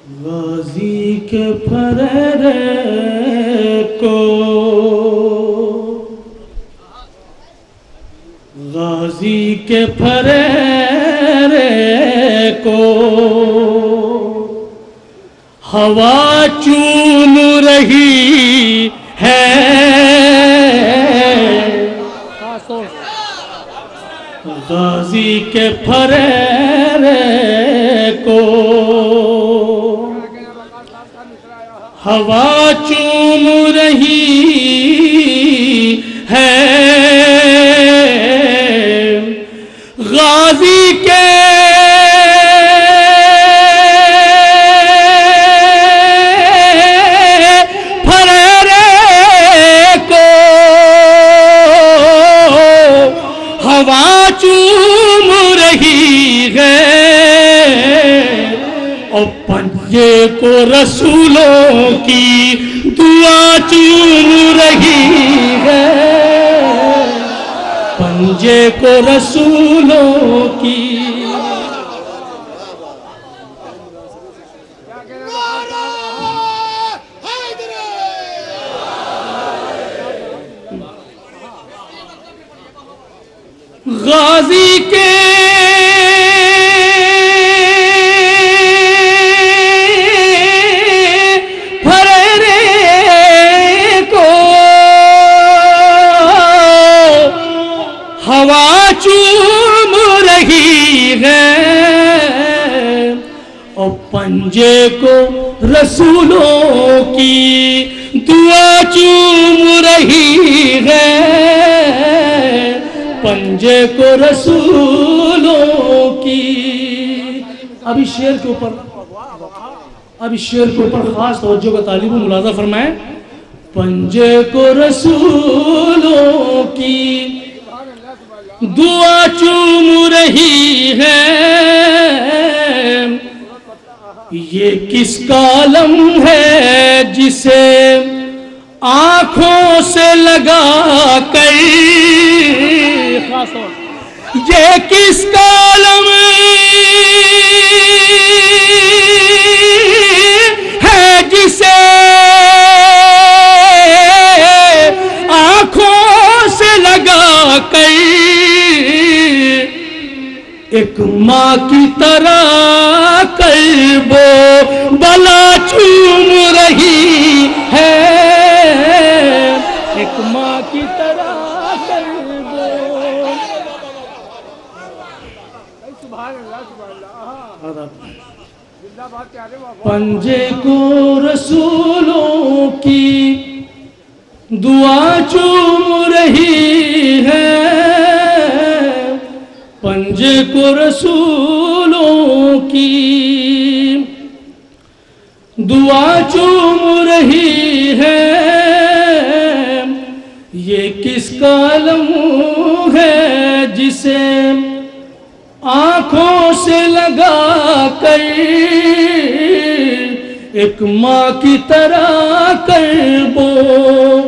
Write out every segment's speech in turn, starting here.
غازی کے پھریرے کو غازی کے پھریرے کو ہوا چوم رہی ہے غازی کے پھریرے کو ہوا چوم رہی ہے غازی کے پھریرے کو ہوا چوم رہی ہے اور پنجے کو رسولوں کی دعا چوم رہی ہے پنجے کو رسولوں کی غازی کے پھریرے کو ہوا چوم رہی ہے اور پنجے کو رسولوں کی دعا چوم رہی ہے پنجے کو رسولوں کی اب اس شعر کے اوپر خاص توجہ کا طالب ملاحظہ فرمائیں پنجے کو رسولوں کی دعا چوم رہی ہے یہ کس کا عالم ہے جسے آنکھوں سے لگا کر یہ کس کا عالم ہے جسے آنکھوں سے لگا کر ایک ماں کی طرح قلب و بلا چوم رہی ہے ایک ماں کی طرح قلب پنجے کو رسولوں کی دعا چوم رہی ہے پنجے کو رسولوں کی دعا چوم رہی ہے یہ کس کا عالم ہے جسے آنکھوں سے لگا کر ایک ماں کی طرح قلب و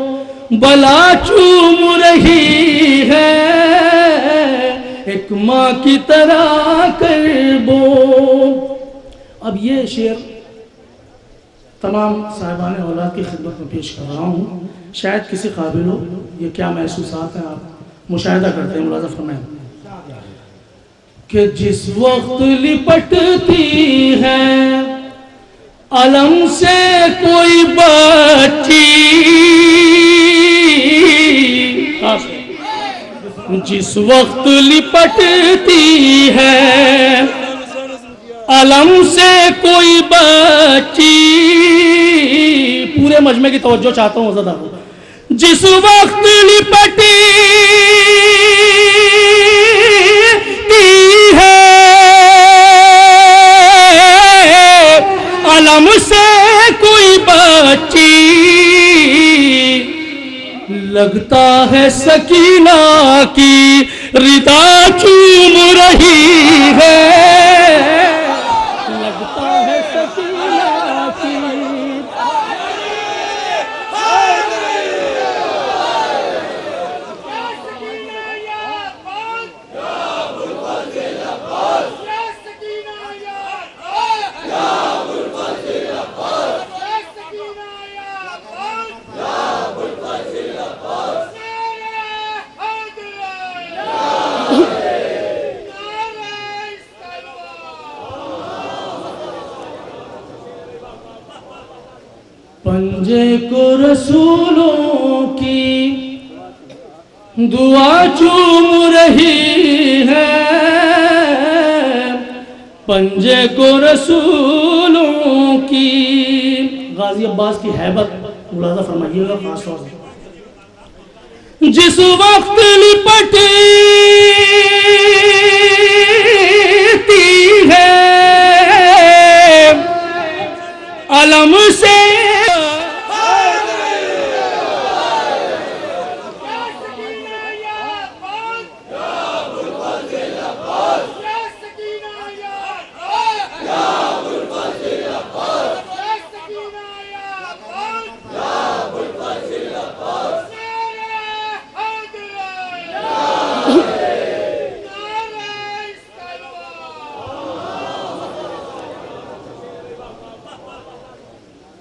بلا چوم رہی ہے ایک ماں کی طرح قلب و اب یہ شعر تمام صاحبان اولاد کی خدمت میں پیش کر رہا ہوں شاید کسی قابل ہو یہ کیا محسوسات ہیں آپ مشاہدہ کرتے ہیں ملاحظہ فرمائیں کہ جس وقت لپٹتی ہے علم سے کوئی بچی جس وقت لپٹتی ہے علم سے کوئی بچی پورے مجمع کی توجہ چاہتا ہوں زیادہ جس وقت لپٹتی ہے علم سے کوئی بچی لگتا ہے سکینہ کی ردا چوم رہی ہے لگتا ہے سکینہ کی پنجے کو رسولوں کی دعا چوم رہی ہے، پنجے کو رسولوں کی. غازی عباس کی ہیبت ملاحظہ فرمائیے گا خاص طور سے. جس وقت لپٹتی ہے علم سے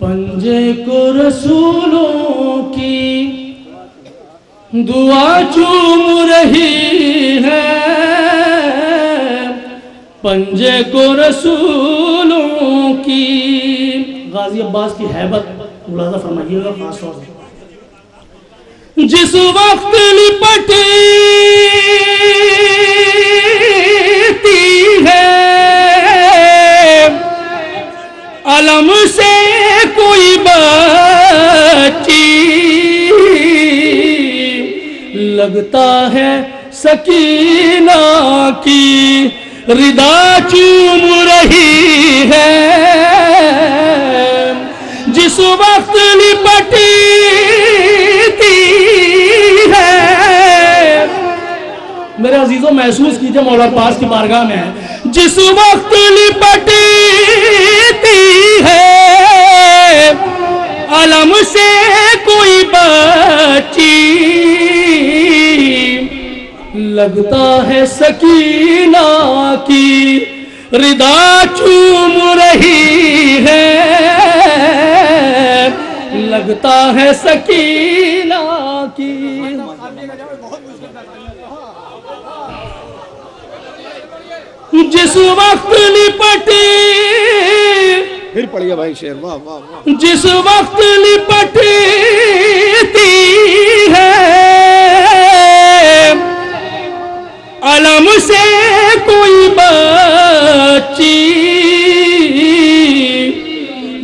پنجے کو رسولوں کی دعا چوم رہی ہے، پنجے کو رسولوں کی. غازی عباس کی ہیبت ملاحظہ فرمائیے گا خاص طور سے. جس وقت لپٹتی ہے علم سے کوئی بچی، لگتا ہے سکینہ کی ردا چوم رہی ہے. جس وقت لپٹتی ہے، میرے عزیزوں محسوس کیجئے مولا پاس کی بارگاہ میں ہے. جس وقت لپٹتی ہے علم سے کوئی بچی، لگتا ہے سکینہ کی ردا چوم رہی ہے، لگتا ہے سکینہ کی. جس وقت لپٹتی، پھر پڑھیے بھائی شعر. واہ واہ واہ. جس وقت لپٹتی ہے علم سے کوئی بچی،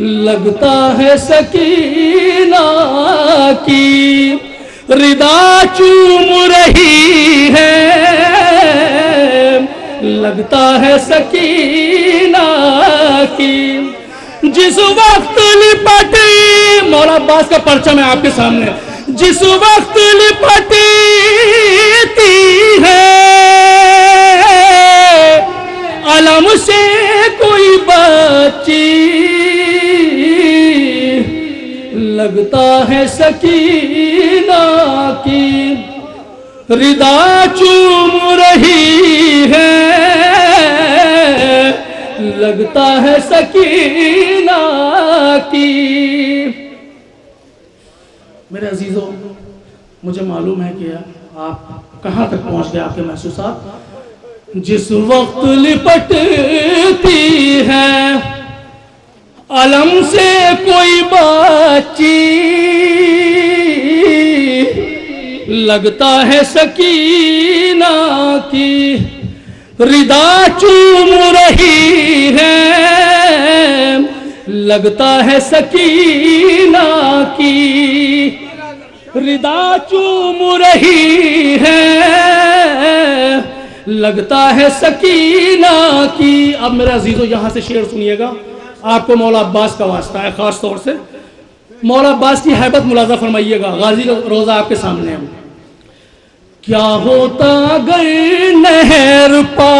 لگتا ہے سکینہ کی ردا چوم رہی ہے، لگتا ہے سکینہ کی. جس وقت لپٹتی، مولا عباس کا پرچم ہے آپ کے سامنے. جس وقت لپٹتی ہے علم سے کوئی بچی، لگتا ہے سکینہ کی ردا چوم رہی ہے، لگتا ہے سکینہ کی. میرے عزیزوں مجھے معلوم ہے کہ آپ کہاں تک پہنچ گئے آپ کے محسوسات. جس وقت لپٹتی ہے علم سے کوئی بچی، لگتا ہے سکینہ کی ردا چوم رہی ہے، لگتا ہے سکینہ کی ردا چوم رہی ہے، لگتا ہے سکینہ کی. اب میرے عزیزوں یہاں سے شعر سنیے گا، آپ کو مولا عباس کا واسطہ ہے خاص طور سے. مولا عباس کی ہیبت ملاحظہ فرمائیے گا. غازی روزہ آپ کے سامنے ہے. کیا ہوتا اگر نہر پا،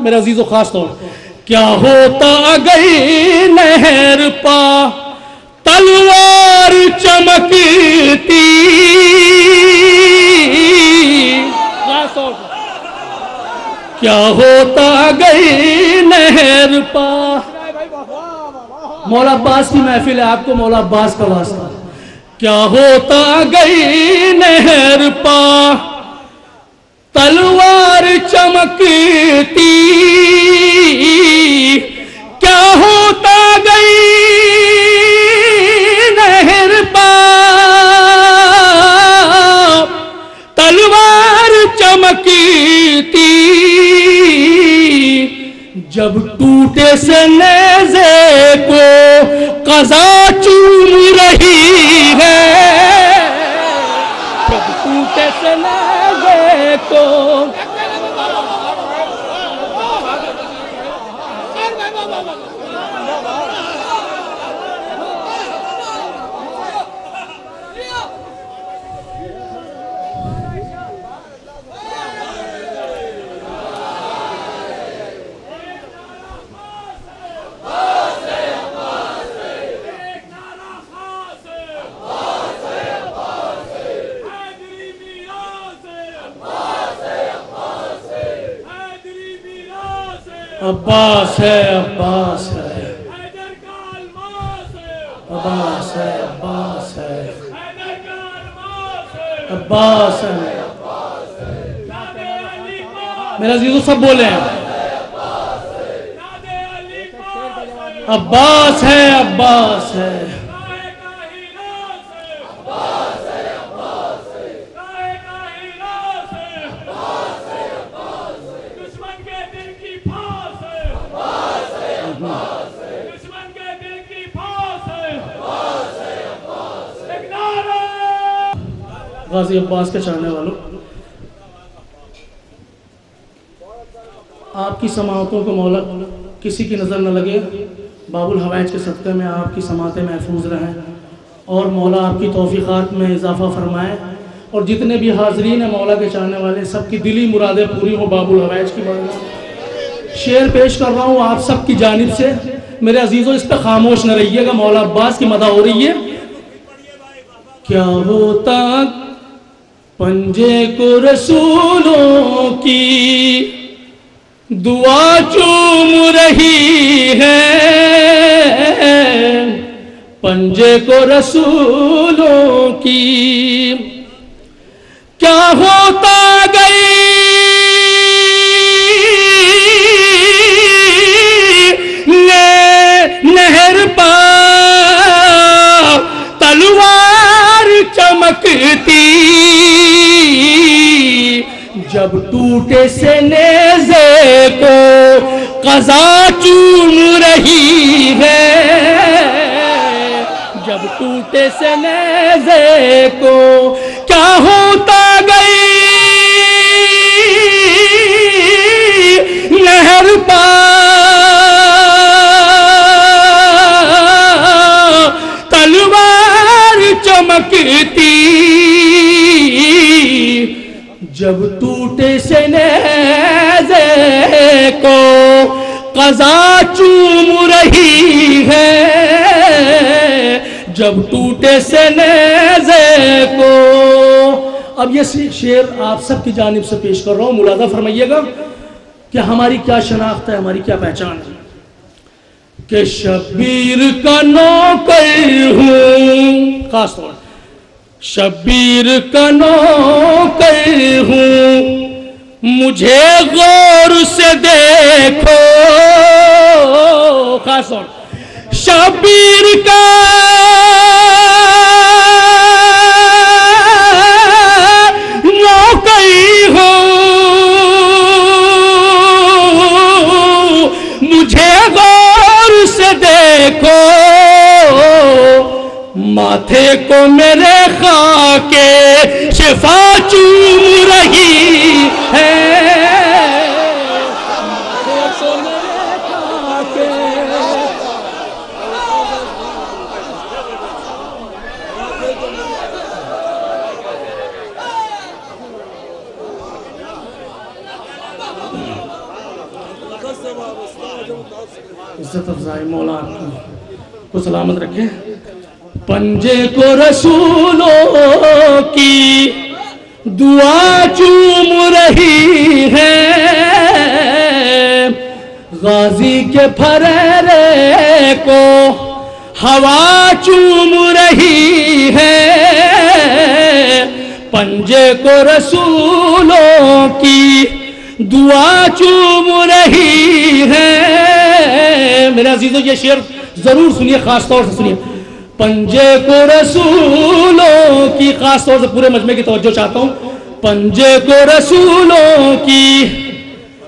میرے عزیزو خاص طور، کیا ہوتا اگر نہر پا تلوار چمکتی، خاص طور کیا ہوتا اگر نہر پا. مولا عباس کی محفل ہے، آپ کو مولا عباس کا واسطہ. کیا ہوتا اگر نہر پا تلوار چمکتی، کیا ہوتا گئی جب ٹوٹے سے نیزے کو قضا چوم رہی ہے، جب ٹوٹے سے نیزے کو عباس ہے، عباس ہے، عباس ہے، عباس ہے، عباس ہے، میرا عزیزو سب بولے ہیں عباس ہے، عباس ہے، غازی عباس کے چاہنے والوں، آپ کی سماعتوں کو مولا کسی کی نظر نہ لگے، باب الحوائج کے صدقے میں آپ کی سماعتیں محفوظ رہیں اور مولا آپ کی توفیقات میں اضافہ فرمائے، اور جتنے بھی حاضرین ہیں مولا کے چاہنے والے سب کی دلی مرادیں پوری ہوں باب الحوائج کی بارگاہ میں۔ شعر پیش کر رہا ہوں آپ سب کی جانب سے، میرے عزیزوں اس پہ خاموش نہ رہیے گا، مولا عباس کی مدح ہو رہی ہے۔ کیا ہوتا پنجے کو رسولوں کی دعا چوم رہی ہے، پنجے کو رسولوں کی کیا ہوتا گئی نہر پا تلوار چمکتی، جب ٹوٹے سے نیزے کو قضا چوم رہی ہے، جب ٹوٹے سے نیزے کو کیا ہوتا گئی نہر پا تلوار چمکتی، جب ٹوٹے سے نیزے کو قضا چوم رہی ہے، جب ٹوٹے سے نیزے کو۔ اب یہ شعر آپ سب کی جانب سے پیش کر رہا ہوں، ملاحظہ فرمائیے گا کہ ہماری کیا شناخت ہے، ہماری کیا پہچان ہے۔ کہ شبیر کا نوکر ہوں، خاص طور شبیر کا نوکر ہوں، مجھے غور سے دیکھو، خاص طور شبیر کا نوکر ہوں، مجھے غور سے دیکھو، ماتھے کو میرے خاک شفا چوم رہی ہے، ماتھے کو میرے خاک۔ عزت افزائی مولا آپ کو سلامت رکھے۔ پنجے کو رسولوں کی دعا چوم رہی ہے، غازی کے پھریرے کو ہوا چوم رہی ہے، پنجے کو رسولوں کی دعا چوم رہی ہے۔ میرے عزیزو یہ شعر ضرور سنیے، خاص طور سے سنیے۔ پنجے کو رسولوں کی، خاص طور سے پورے مجمع کی توجہ چاہتا ہوں، پنجے کو رسولوں کی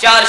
4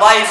22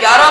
11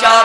4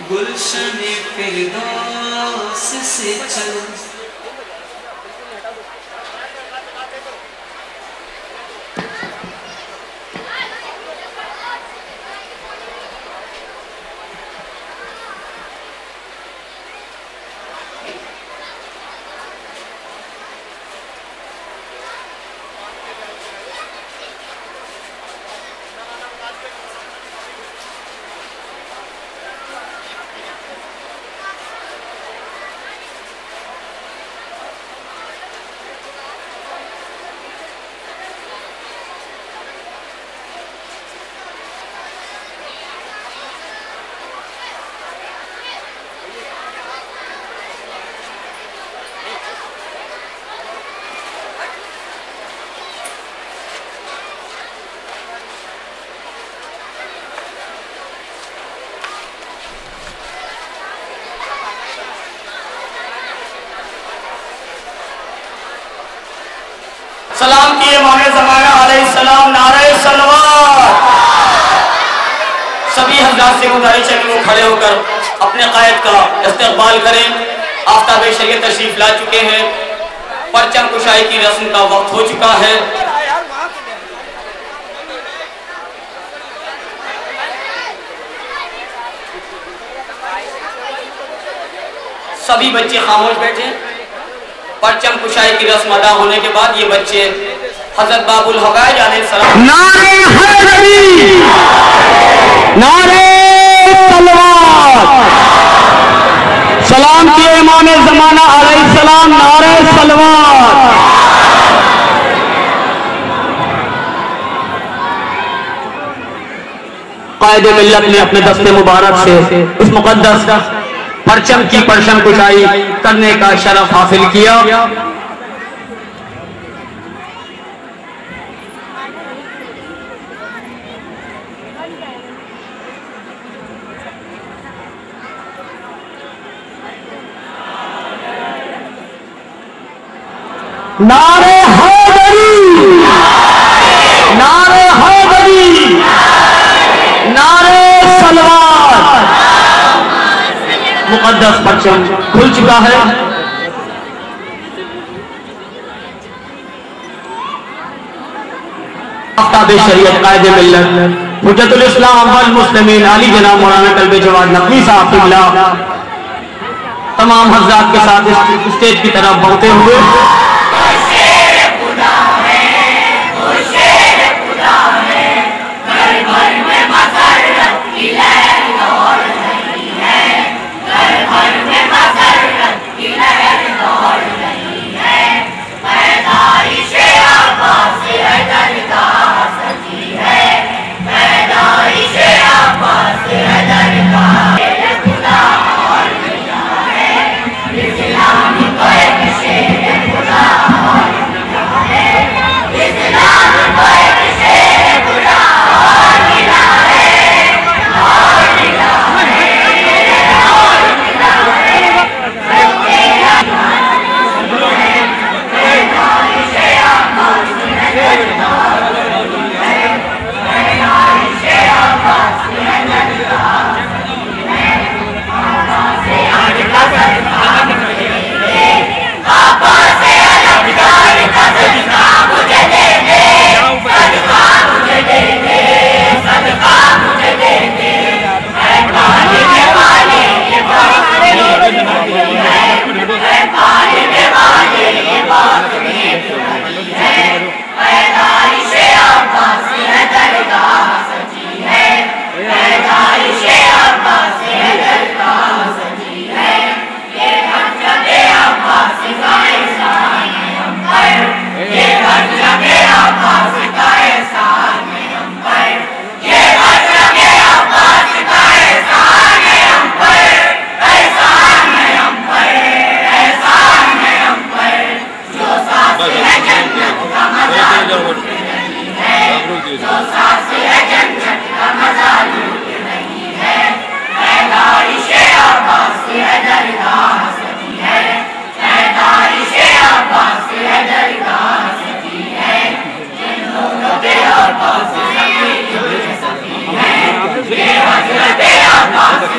گلشن فردوس سے چل سلام کیے امام زمانہ علیہ السلام، نعرہ صلوات۔ سبھی حضرات سے گزارش ہے کہ وہ کھڑے ہو کر اپنے قائد کا استقبال کریں۔ آفتاب شریعت تشریف لا چکے ہیں، پرچم کشائی کی رسم کا وقت ہو چکا ہے۔ سبھی بچے خاموش بیٹھے۔ پرچم کشائی کی رسم ادا ہونے کے بعد یہ بچے حضرت باب الحوائج علیہ السلام نعرہ حیدری، نعرہ صلوات، سلام کیے امام زمانہ علیہ السلام، نعرہ صلوات۔ قائد ملت نے اپنے دست مبارک سے اس مقدس پرچم کی پرچم کشائی کرنے کا شرف حاصل کیا۔ نعرہ حیدری، نعرہ حیدری، نعرہ صلوات۔ مقدس پرچم کھل چکا ہے۔ آفتاب شریعت قائد ملت حجت الاسلام والمسلمین علی جناب مولانا قلب جواد نقوی صاحب قبلہ تمام حضرات کے ساتھ اسٹیج کی طرف بڑھتے ہوئے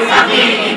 سبھی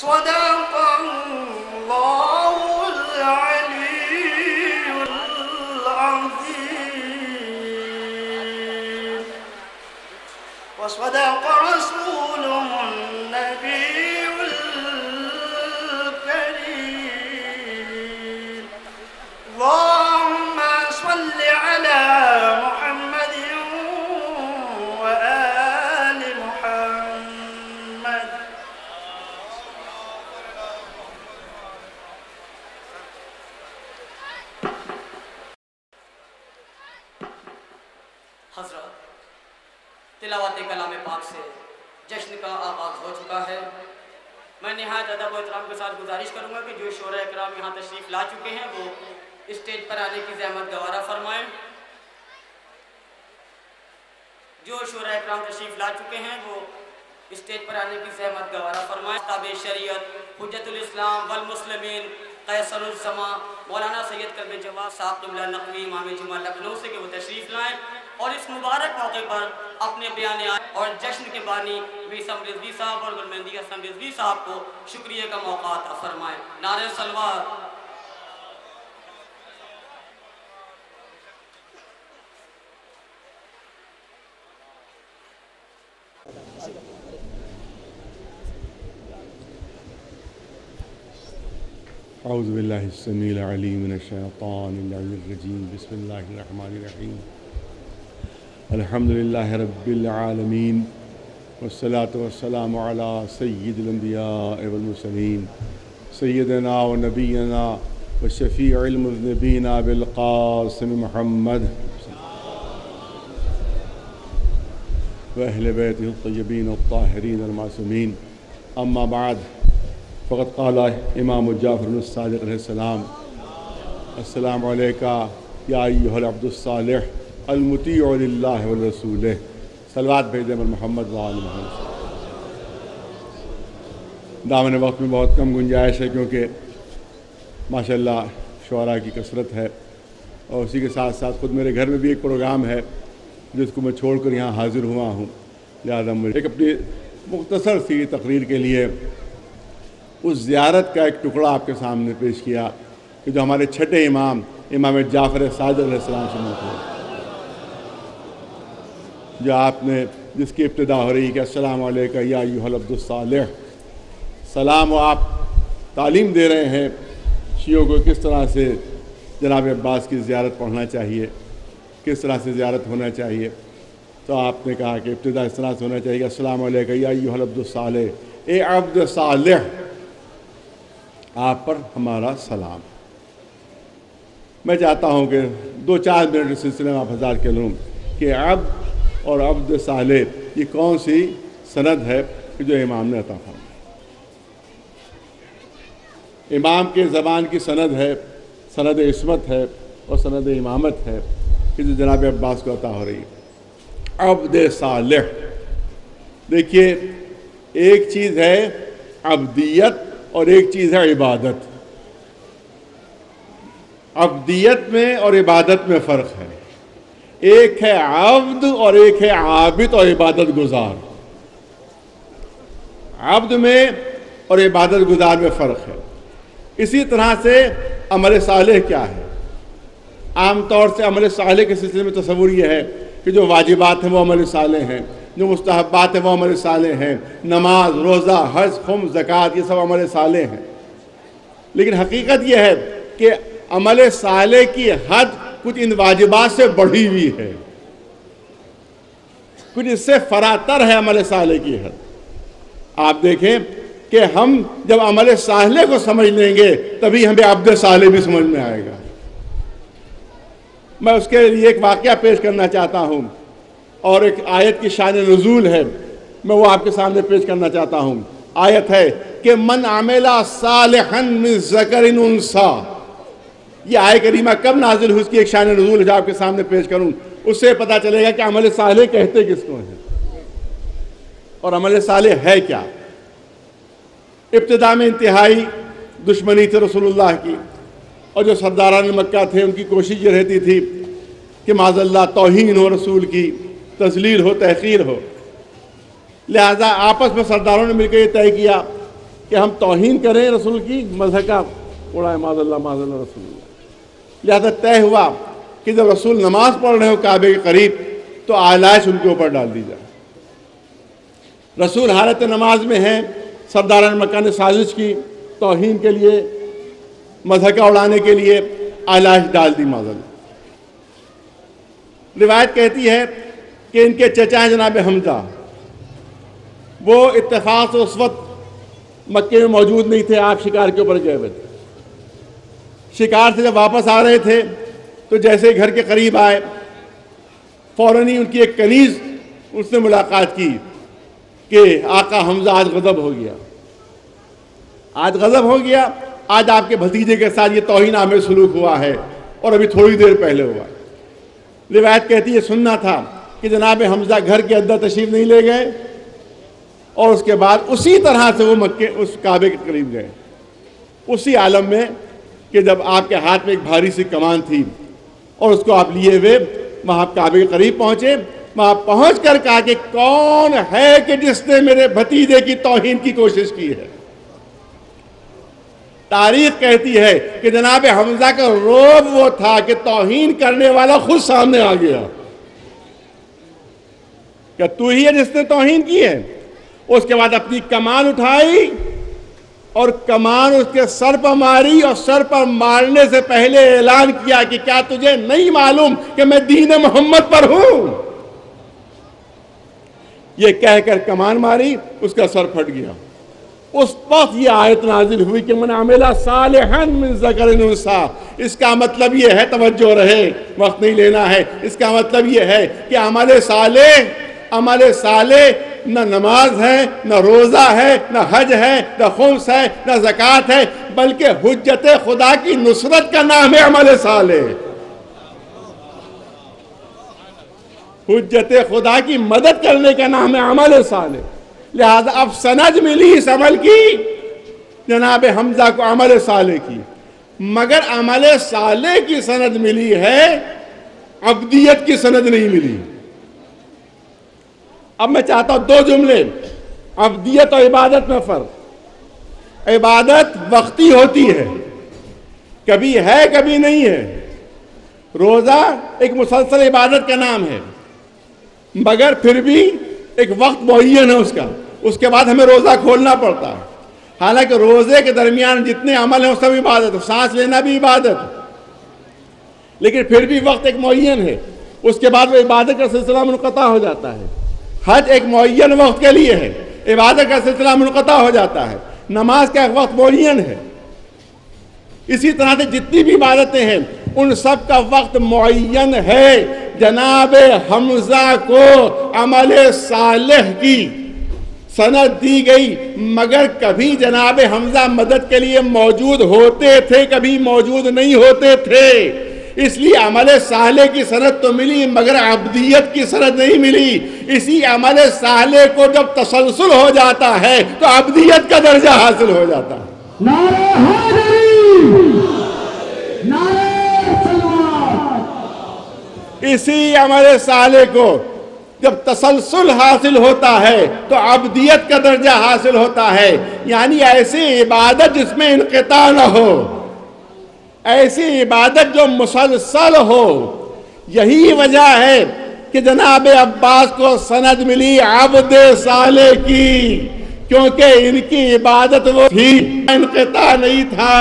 صدق الله العلي العظيم وصدق رسوله النبي الكريم اللهم صل على محمد وآل محمد. حضرت تلاوت کلام پاک سے جشن کا آغاز ہو چکا ہے. میں نہایت ادب و احترام کے ساتھ گزارش کروں گا کہ جو شعراء اکرام یہاں تشریف لا چکے ہیں وہ اسٹیج پر آنے کی زحمت گوارا فرمائیں. جو شعراء اکرام تشریف لا چکے ہیں وہ اسٹیج پر آنے کی زحمت گوارا فرمائیں. تابع شریعت حجت الاسلام والمسلمین قیصر الزمان مولانا سید قلب جواد صاحب قبلہ نقوی امام جمعہ لکھنؤ سے کہ وہ تشریف لائیں اور اس مبارک موقع پر اپنے بیان آئے اور جشن کے بانی ویسم رضوی صاحب اور گلمہندی حسن رضوی صاحب کو شکریہ کا موقع عطا فرمائیں. نعرہ سلوات. اعوذ باللہ السمیع العلیم من الشیطان اللعین الرجیم بسم اللہ الرحمن الرحیم الحمدللہ رب العالمین والصلاة والسلام علی سید الانبیاء والمرسلین سیدنا و نبینا و شفیع المذنبین بالقاسم محمد و اہل بیتہ الطیبین الطاہرین المعصومین. اما بعد فقد قال امام جعفر الصادق علیہ السلام السلام علیکہ یا ایہا العبد الصالح المطیع للہ والرسول. صلوات بھیج دیں محمد وآل محمد. دامن وقت میں بہت کم گنجائش ہے کیونکہ ماشاءاللہ شعراء کی کثرت ہے اور اسی کے ساتھ ساتھ خود میرے گھر میں بھی ایک پروگرام ہے جس کو میں چھوڑ کر یہاں حاضر ہوا ہوں. لہٰذا مجھے ایک اپنی مختصر سی تقریر کے لیے اس زیارت کا ایک ٹکڑا آپ کے سامنے پیش کیا کہ جو ہمارے چھٹے امام جعفر صادق علیہ السلام سے موجود ہے، جو آپ نے جس کی ابتدا ہو رہی ہے کہ السلام علیکہ یا ایھا العبد الصالح. سلام و آپ تعلیم دے رہے ہیں شیعوں کو کس طرح سے جناب عباس کی زیارت پڑھنا چاہیے، کس طرح سے زیارت ہونا چاہیے. تو آپ نے کہا کہ ابتدا اس طرح سے ہونا چاہیے السلام علیکہ یا ایھا العبد الصالح، اے عبد صالح آپ پر ہمارا سلام. میں چاہتا ہوں کہ 2-4 منٹ اس سلسلے میں آپ ہزار کے لوں کہ عبد اور عبد صالح یہ کون سی سند ہے کہ جو امام نے عطا فرمائی. امام کے زبان کی سند ہے، سند عصمت ہے اور سند امامت ہے کہ جو جناب عباس کو عطا ہو رہی ہے۔ عبد صالح، دیکھیے ایک چیز ہے عبدیت اور ایک چیز ہے عبادت۔ عبدیت میں اور عبادت میں فرق ہے، ایک ہے عبد اور ایک ہے عابد اور عبادت گزار۔ عبد میں اور عبادت گزار میں فرق ہے۔ اسی طرح سے عمل صالح کیا ہے؟ عام طور سے عمل صالح کے سلسلے میں تصور یہ ہے کہ جو واجبات ہیں وہ عمل صالح ہیں، جو مستحبات ہیں وہ عمل صالح ہیں، نماز، روزہ، حج، خمس، زکوٰۃ، یہ سب عمل صالح ہیں۔ لیکن حقیقت یہ ہے کہ عمل صالح کی حد کچھ ان واجبات سے بڑھی ہوئی ہے، کچھ اس سے فراتر ہے عمل صالح کی حد۔ آپ دیکھیں کہ ہم جب عمل صالح کو سمجھ لیں گے تبھی ہمیں عبد صالح بھی سمجھ میں آئے گا۔ میں اس کے لیے ایک واقعہ پیش کرنا چاہتا ہوں اور ایک آیت کی شان نزول ہے، میں وہ آپ کے سامنے پیش کرنا چاہتا ہوں۔ آیت ہے کہ من عمل صالحا من ذکر انثی، یہ آیت کریمہ کب نازل ہوئی، اس کی ایک شان نزول ہے جو آپ کے سامنے پیش کروں، اس سے پتہ چلے گا کہ عمل صالح کہتے کس کو ہیں اور عمل صالح ہے کیا۔ ابتدا میں انتہائی دشمنی تھی رسول اللہ کی، اور جو سرداران مکہ تھے ان کی کوشش یہ رہتی تھی کہ معاذ اللہ توہین ہو رسول کی، تذلیل ہو، تحقیر ہو۔ لہذا آپس میں سرداروں نے مل کے یہ طے کیا کہ ہم توہین کریں رسول کی، مضحکہ اڑائیں، معاذ اللہ رسول اللہ۔ لہذا طے ہوا کہ جب رسول نماز پڑھ رہے ہو کعبے کے قریب تو آلائش ان کے اوپر ڈال دی جائے۔ رسول حالت نماز میں ہیں، سرداران مکہ نے سازش کی توہین کے لیے، مضحکہ اڑانے کے لیے آلائش ڈال دی معاذ اللہ۔ روایت کہتی ہے کہ ان کے چچا جناب حمزہ، وہ اتفاق سے اس وقت مکے میں موجود نہیں تھے، آپ شکار کے اوپر گئے ہوئے تھے۔ شکار سے جب واپس آ رہے تھے تو جیسے گھر کے قریب آئے فوراً ہی ان کی ایک کنیز اس نے ملاقات کی کہ آقا حمزہ آج غضب ہو گیا، آج غضب ہو گیا، آج آپ کے بھتیجے کے ساتھ یہ توہین آمیز سلوک ہوا ہے اور ابھی تھوڑی دیر پہلے ہوا۔ روایت کہتی ہے سننا تھا کہ جناب حمزہ گھر کے اندر تشریف نہیں لے گئے اور اس کے بعد اسی طرح سے وہ مکے اس کعبے کے قریب گئے، اسی عالم میں کہ جب آپ کے ہاتھ میں ایک بھاری سی کمان تھی اور اس کو آپ لیے ہوئے وہاں کعبے کے قریب پہنچے۔ وہاں پہنچ کر کہا کہ کون ہے کہ جس نے میرے بھتیجے کی توہین کی کوشش کی ہے؟ تاریخ کہتی ہے کہ جناب حمزہ کا روب وہ تھا کہ توہین کرنے والا خود سامنے آ گیا کہ تو ہی ہے جس نے توہین کی ہے۔ اس کے بعد اپنی کمان اٹھائی اور کمان اس کے سر پر ماری، اور سر پر مارنے سے پہلے اعلان کیا کہ کیا تجھے نہیں معلوم کہ میں دین محمد پر ہوں؟ یہ کہہ کر کمان ماری، اس کا سر پھٹ گیا۔ اس وقت یہ آیت نازل ہوئی کہ من عمل صالحا من ذکر انثی۔ اس کا مطلب یہ ہے، توجہ رہے، وقت نہیں لینا ہے، اس کا مطلب یہ ہے کہ عمل صالح نہ نماز ہے، نہ روزہ ہے، نہ حج ہے، نہ خمس ہے، نہ زکوٰۃ ہے، بلکہ حجت خدا کی نصرت کا نام ہے عمل صالح۔ حجت خدا کی مدد کرنے کا نام ہے عمل صالح۔ لہذا اب سند ملی اس عمل کی جناب حمزہ کو عمل صالح کی، مگر عمل صالح کی سند ملی ہے، عبدیت کی سند نہیں ملی۔ اب میں چاہتا ہوں دو جملے، عبدیت اور عبادت میں فرق۔ عبادت وقتی ہوتی ہے، کبھی ہے کبھی نہیں ہے۔ روزہ ایک مسلسل عبادت کا نام ہے، مگر پھر بھی ایک وقت معین ہے اس کے بعد ہمیں روزہ کھولنا پڑتا ہے۔ حالانکہ روزے کے درمیان جتنے عمل ہیں وہ سب عبادت ہے، سانس لینا بھی عبادت ہے، لیکن پھر بھی وقت ایک معین ہے، اس کے بعد وہ عبادت کا سلسلہ منقطع ہو جاتا ہے۔ حج ایک معین وقت کے لیے ہے، عبادت کا سلسلہ منقطع ہو جاتا ہے۔ نماز کا ایک وقت معین ہے۔ اسی طرح سے جتنی بھی عبادتیں ہیں ان سب کا وقت معین ہے۔ جناب حمزہ کو عمل صالح کی سند دی گئی، مگر کبھی جناب حمزہ مدد کے لیے موجود ہوتے تھے، کبھی موجود نہیں ہوتے تھے۔ اس لیے عمل صالح کی سند تو ملی مگر عبدیت کی سند نہیں ملی. اسی عمل صالح کو جب تسلسل ہو جاتا ہے تو عبدیت کا درجہ حاصل ہو جاتا ہے. نعرہ حیدری، نعرہ سلوات. اسی عمل صالح کو جب تسلسل حاصل ہوتا ہے تو عبدیت کا درجہ حاصل ہوتا ہے. یعنی ایسی عبادت جس میں انقطاع نہ ہو، ایسی عبادت جو مسلسل ہو. یہی وجہ ہے کہ جناب عباس کو سند ملی عبد صالح کی، کیونکہ ان کی عبادت وہ تھی، انقطاع نہیں تھا.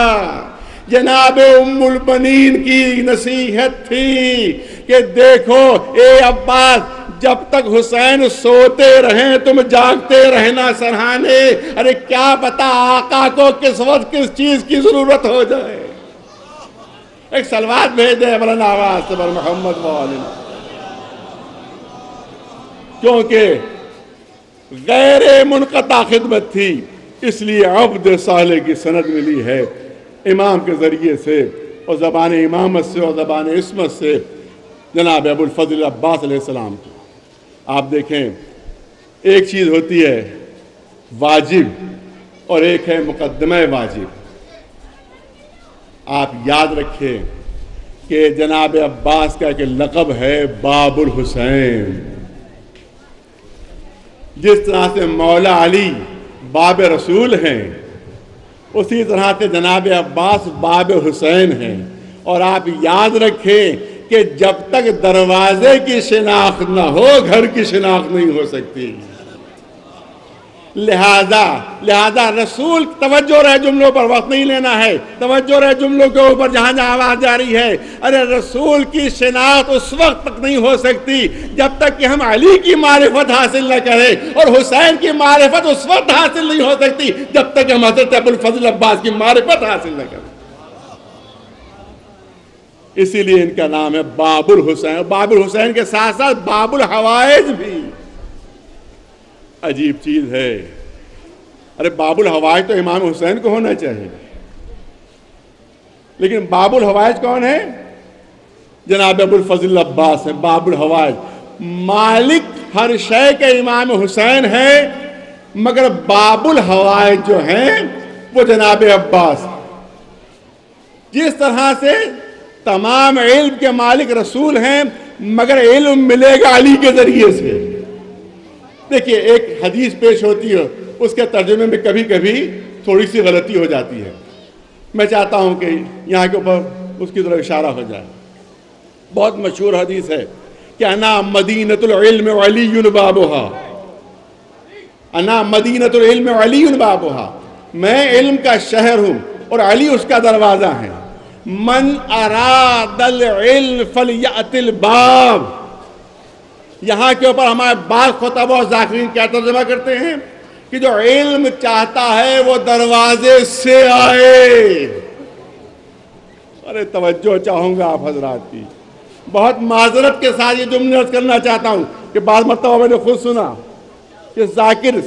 جناب ام البنین کی نصیحت تھی کہ دیکھو اے عباس، جب تک حسین سوتے رہیں تم جاگتے رہنا سرہانے. ارے کیا پتا آقا کو کس وقت کس چیز کی ضرورت ہو جائے. ایک صلوات بھیج دیں مولانا آواز سے بر محمد مولانا. کیونکہ غیر منقطع خدمت تھی، اس لیے عبد صالح کی سند ملی ہے امام کے ذریعے سے، اور زبان امامت سے اور زبان عصمت سے جناب ابو الفضل عباس علیہ السلام کی. آپ دیکھیں، ایک چیز ہوتی ہے واجب اور ایک ہے مقدمہ واجب. آپ یاد رکھیں کہ جناب عباس کا ایک لقب ہے باب الحسین. جس طرح سے مولا علی باب رسول ہیں، اسی طرح سے جناب عباس باب حسین ہیں. اور آپ یاد رکھیں کہ جب تک دروازے کی شناخت نہ ہو گھر کی شناخت نہیں ہو سکتی. لہذا رسول، توجہ رہے جملوں پر، وقت نہیں لینا ہے، توجہ رہے جملوں کے اوپر جہاں جہاں آواز جاری ہے. ارے رسول کی شناخت اس وقت تک نہیں ہو سکتی جب تک کہ ہم علی کی معرفت حاصل نہ کریں، اور حسین کی معرفت اس وقت حاصل نہیں ہو سکتی جب تک کہ ہم حضرت ابو الفضل عباس کی معرفت حاصل نہ کریں. اسی لیے ان کا نام ہے باب الحسین. باب الحسین کے ساتھ ساتھ باب الحوائج بھی عجیب چیز ہے. ارے باب الحوائج تو امام حسین کو ہونا چاہیے، لیکن باب الحوائج کون ہے؟ جناب ابو الفضل عباس ہے. باب الحوائج، مالک ہر شے کے امام حسین ہے، مگر باب الحوائج جو ہیں وہ جناب عباس. جس طرح سے تمام علم کے مالک رسول ہیں، مگر علم ملے گا علی کے ذریعے سے. دیکھیے ایک حدیث پیش ہوتی ہے، اس کے ترجمے میں کبھی کبھی تھوڑی سی غلطی ہو جاتی ہے. میں چاہتا ہوں کہ یہاں کے اوپر اس کی طرف اشارہ ہو جائے. بہت مشہور حدیث ہے کہ انا مدینۃ العلم علی بابھا، انا مدینۃ العلم علی بابھا، میں علم کا شہر ہوں اور علی اس کا دروازہ ہے. من اراد العلم فلیأت الباب. یہاں کے اوپر ہمارے بعض خطبہ و ذاکرین کیا ترجمہ کرتے ہیں کہ جو علم چاہتا ہے وہ دروازے سے آئے. ارے توجہ چاہوں گا آپ حضرات کی. بہت معذرت کے ساتھ یہ جملے عرض کرنا چاہتا ہوں کہ بعض مرتبہ میں نے خود سنا کہ ذاکر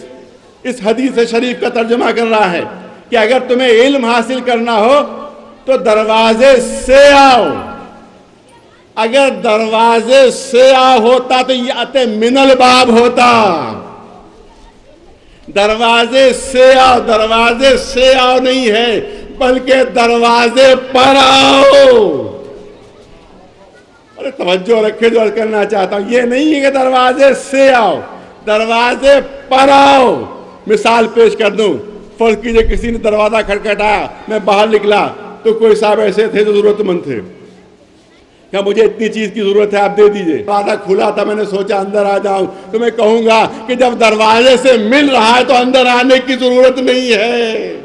اس حدیث شریف کا ترجمہ کر رہا ہے کہ اگر تمہیں علم حاصل کرنا ہو تو دروازے سے آؤ. اگر دروازے سے آ ہوتا تو یأت من الباب ہوتا. دروازے سے آؤ، دروازے سے آؤ نہیں ہے بلکہ دروازے پر آؤ. ارے توجہ رکھے جو عرض کرنا چاہتا ہوں، یہ نہیں ہے کہ دروازے سے آؤ، دروازے پر آؤ. مثال پیش کر دوں، فرض کیجئے کسی نے دروازہ کھٹکھٹایا، میں باہر نکلا تو کوئی صاحب ایسے تھے جو ضرورت مند تھے، کہ مجھے اتنی چیز کی ضرورت ہے آپ دے دیجئے. دروازہ کھلا تھا، میں نے سوچا اندر آ جاؤں، تو میں کہوں گا کہ جب دروازے سے مل رہا ہے تو اندر آنے کی ضرورت نہیں ہے.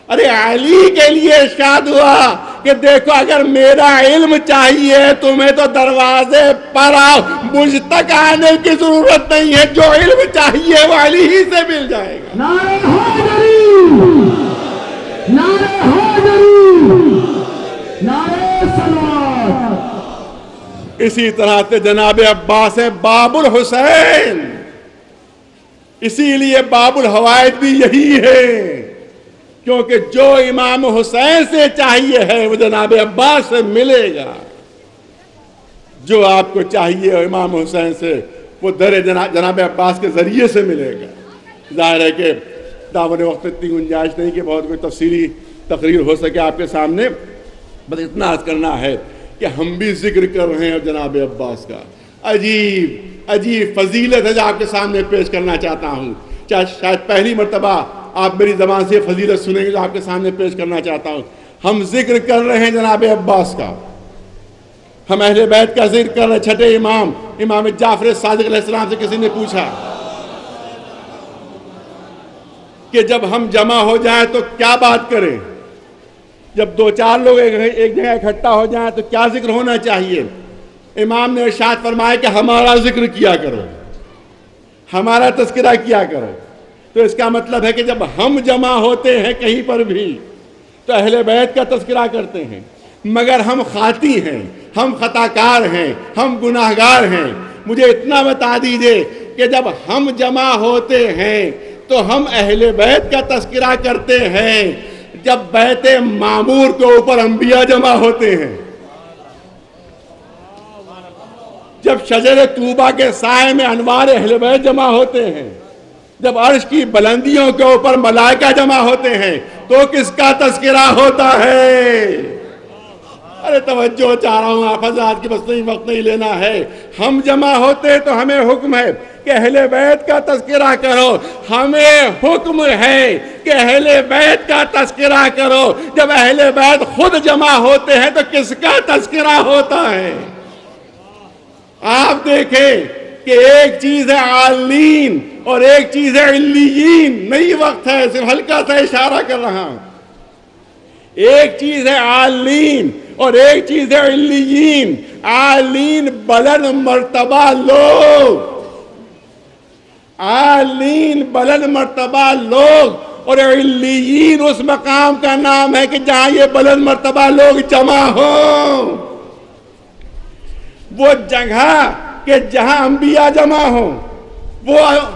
ارے علی کے لیے ارشاد ہوا کہ دیکھو اگر میرا علم چاہیے تمہیں تو دروازے پر آؤ، مجھ تک آنے کی ضرورت نہیں ہے. جو علم چاہیے وہ علی ہی سے مل جائے گا. نعرہ حیدری، نعرہ حیدری، نعرہ سلوات. اسی طرح سے جناب عباس ہے باب الحسین. اسی لیے باب الحوائج بھی یہی ہے، کیونکہ جو امام حسین سے چاہیے ہے وہ جناب عباس سے ملے گا. جو آپ کو چاہیے امام حسین سے وہ در جناب عباس کے ذریعے سے ملے گا۔ ظاہر ہے کہ دامن وقت اتنی گنجائش نہیں کہ بہت کوئی تفصیلی تقریر ہو سکے آپ کے سامنے، بس اتنا عرض کرنا ہے کہ ہم بھی ذکر کر رہے ہیں جناب عباس کا۔ عجیب فضیلت ہے جو آپ کے سامنے پیش کرنا چاہتا ہوں، شاید پہلی مرتبہ آپ میری زبان سے فضیلت سنیں گے جو آپ کے سامنے پیش کرنا چاہتا ہوں۔ ہم ذکر کر رہے ہیں جناب عباس کا، ہم اہل بیت کا ذکر کر رہے ہیں۔ چھٹے امام جعفر صادق علیہ السلام سے کسی نے پوچھا کہ جب ہم جمع ہو جائیں تو کیا بات کریں، جب 2-4 لوگ ایک جگہ اکٹھا ہو جائیں تو کیا ذکر ہونا چاہیے؟ امام نے ارشاد فرمایا کہ ہمارا ذکر کیا کرو، ہمارا تذکرہ کیا کرو۔ تو اس کا مطلب ہے کہ جب ہم جمع ہوتے ہیں کہیں پر بھی تو اہل بیت کا تذکرہ کرتے ہیں، مگر ہم خاطی ہیں، ہم خطاکار ہیں، ہم گناہگار ہیں۔ مجھے اتنا بتا دیجئے کہ جب ہم جمع ہوتے ہیں تو ہم اہل بیت کا تذکرہ کرتے ہیں، جب بیت معمور کے اوپر انبیاء جمع ہوتے ہیں، جب شجر طوبہ کے سائے میں انوار اہل بیت جمع ہوتے ہیں، جب عرش کی بلندیوں کے اوپر ملائکہ جمع ہوتے ہیں، تو کس کا تذکرہ ہوتا ہے؟ ارے توجہ چاہ رہا ہوں آپ حضرات کی، بس نہیں وقت نہیں لینا ہے۔ ہم جمع ہوتے تو ہمیں حکم ہے کہ اہل بیت کا تذکرہ کرو، ہمیں حکم ہے کہ اہل بیت کا تذکرہ کرو۔ جب اہل بیت خود جمع ہوتے ہیں تو کس کا تذکرہ ہوتا ہے؟ آپ دیکھیں کہ ایک چیز ہے عالین اور ایک چیز ہے علیین۔ نہیں وقت ہے، صرف ہلکا سا اشارہ کر رہا ہوں۔ ایک چیز ہے عالین اور ایک چیز ہے علیین۔ عالین بلند مرتبہ لوگ، عالین بلند مرتبہ لوگ، اور علیین اس مقام کا نام ہے کہ جہاں یہ بلند مرتبہ لوگ جمع ہوں، وہ جگہ کہ جہاں انبیاء جمع ہوں،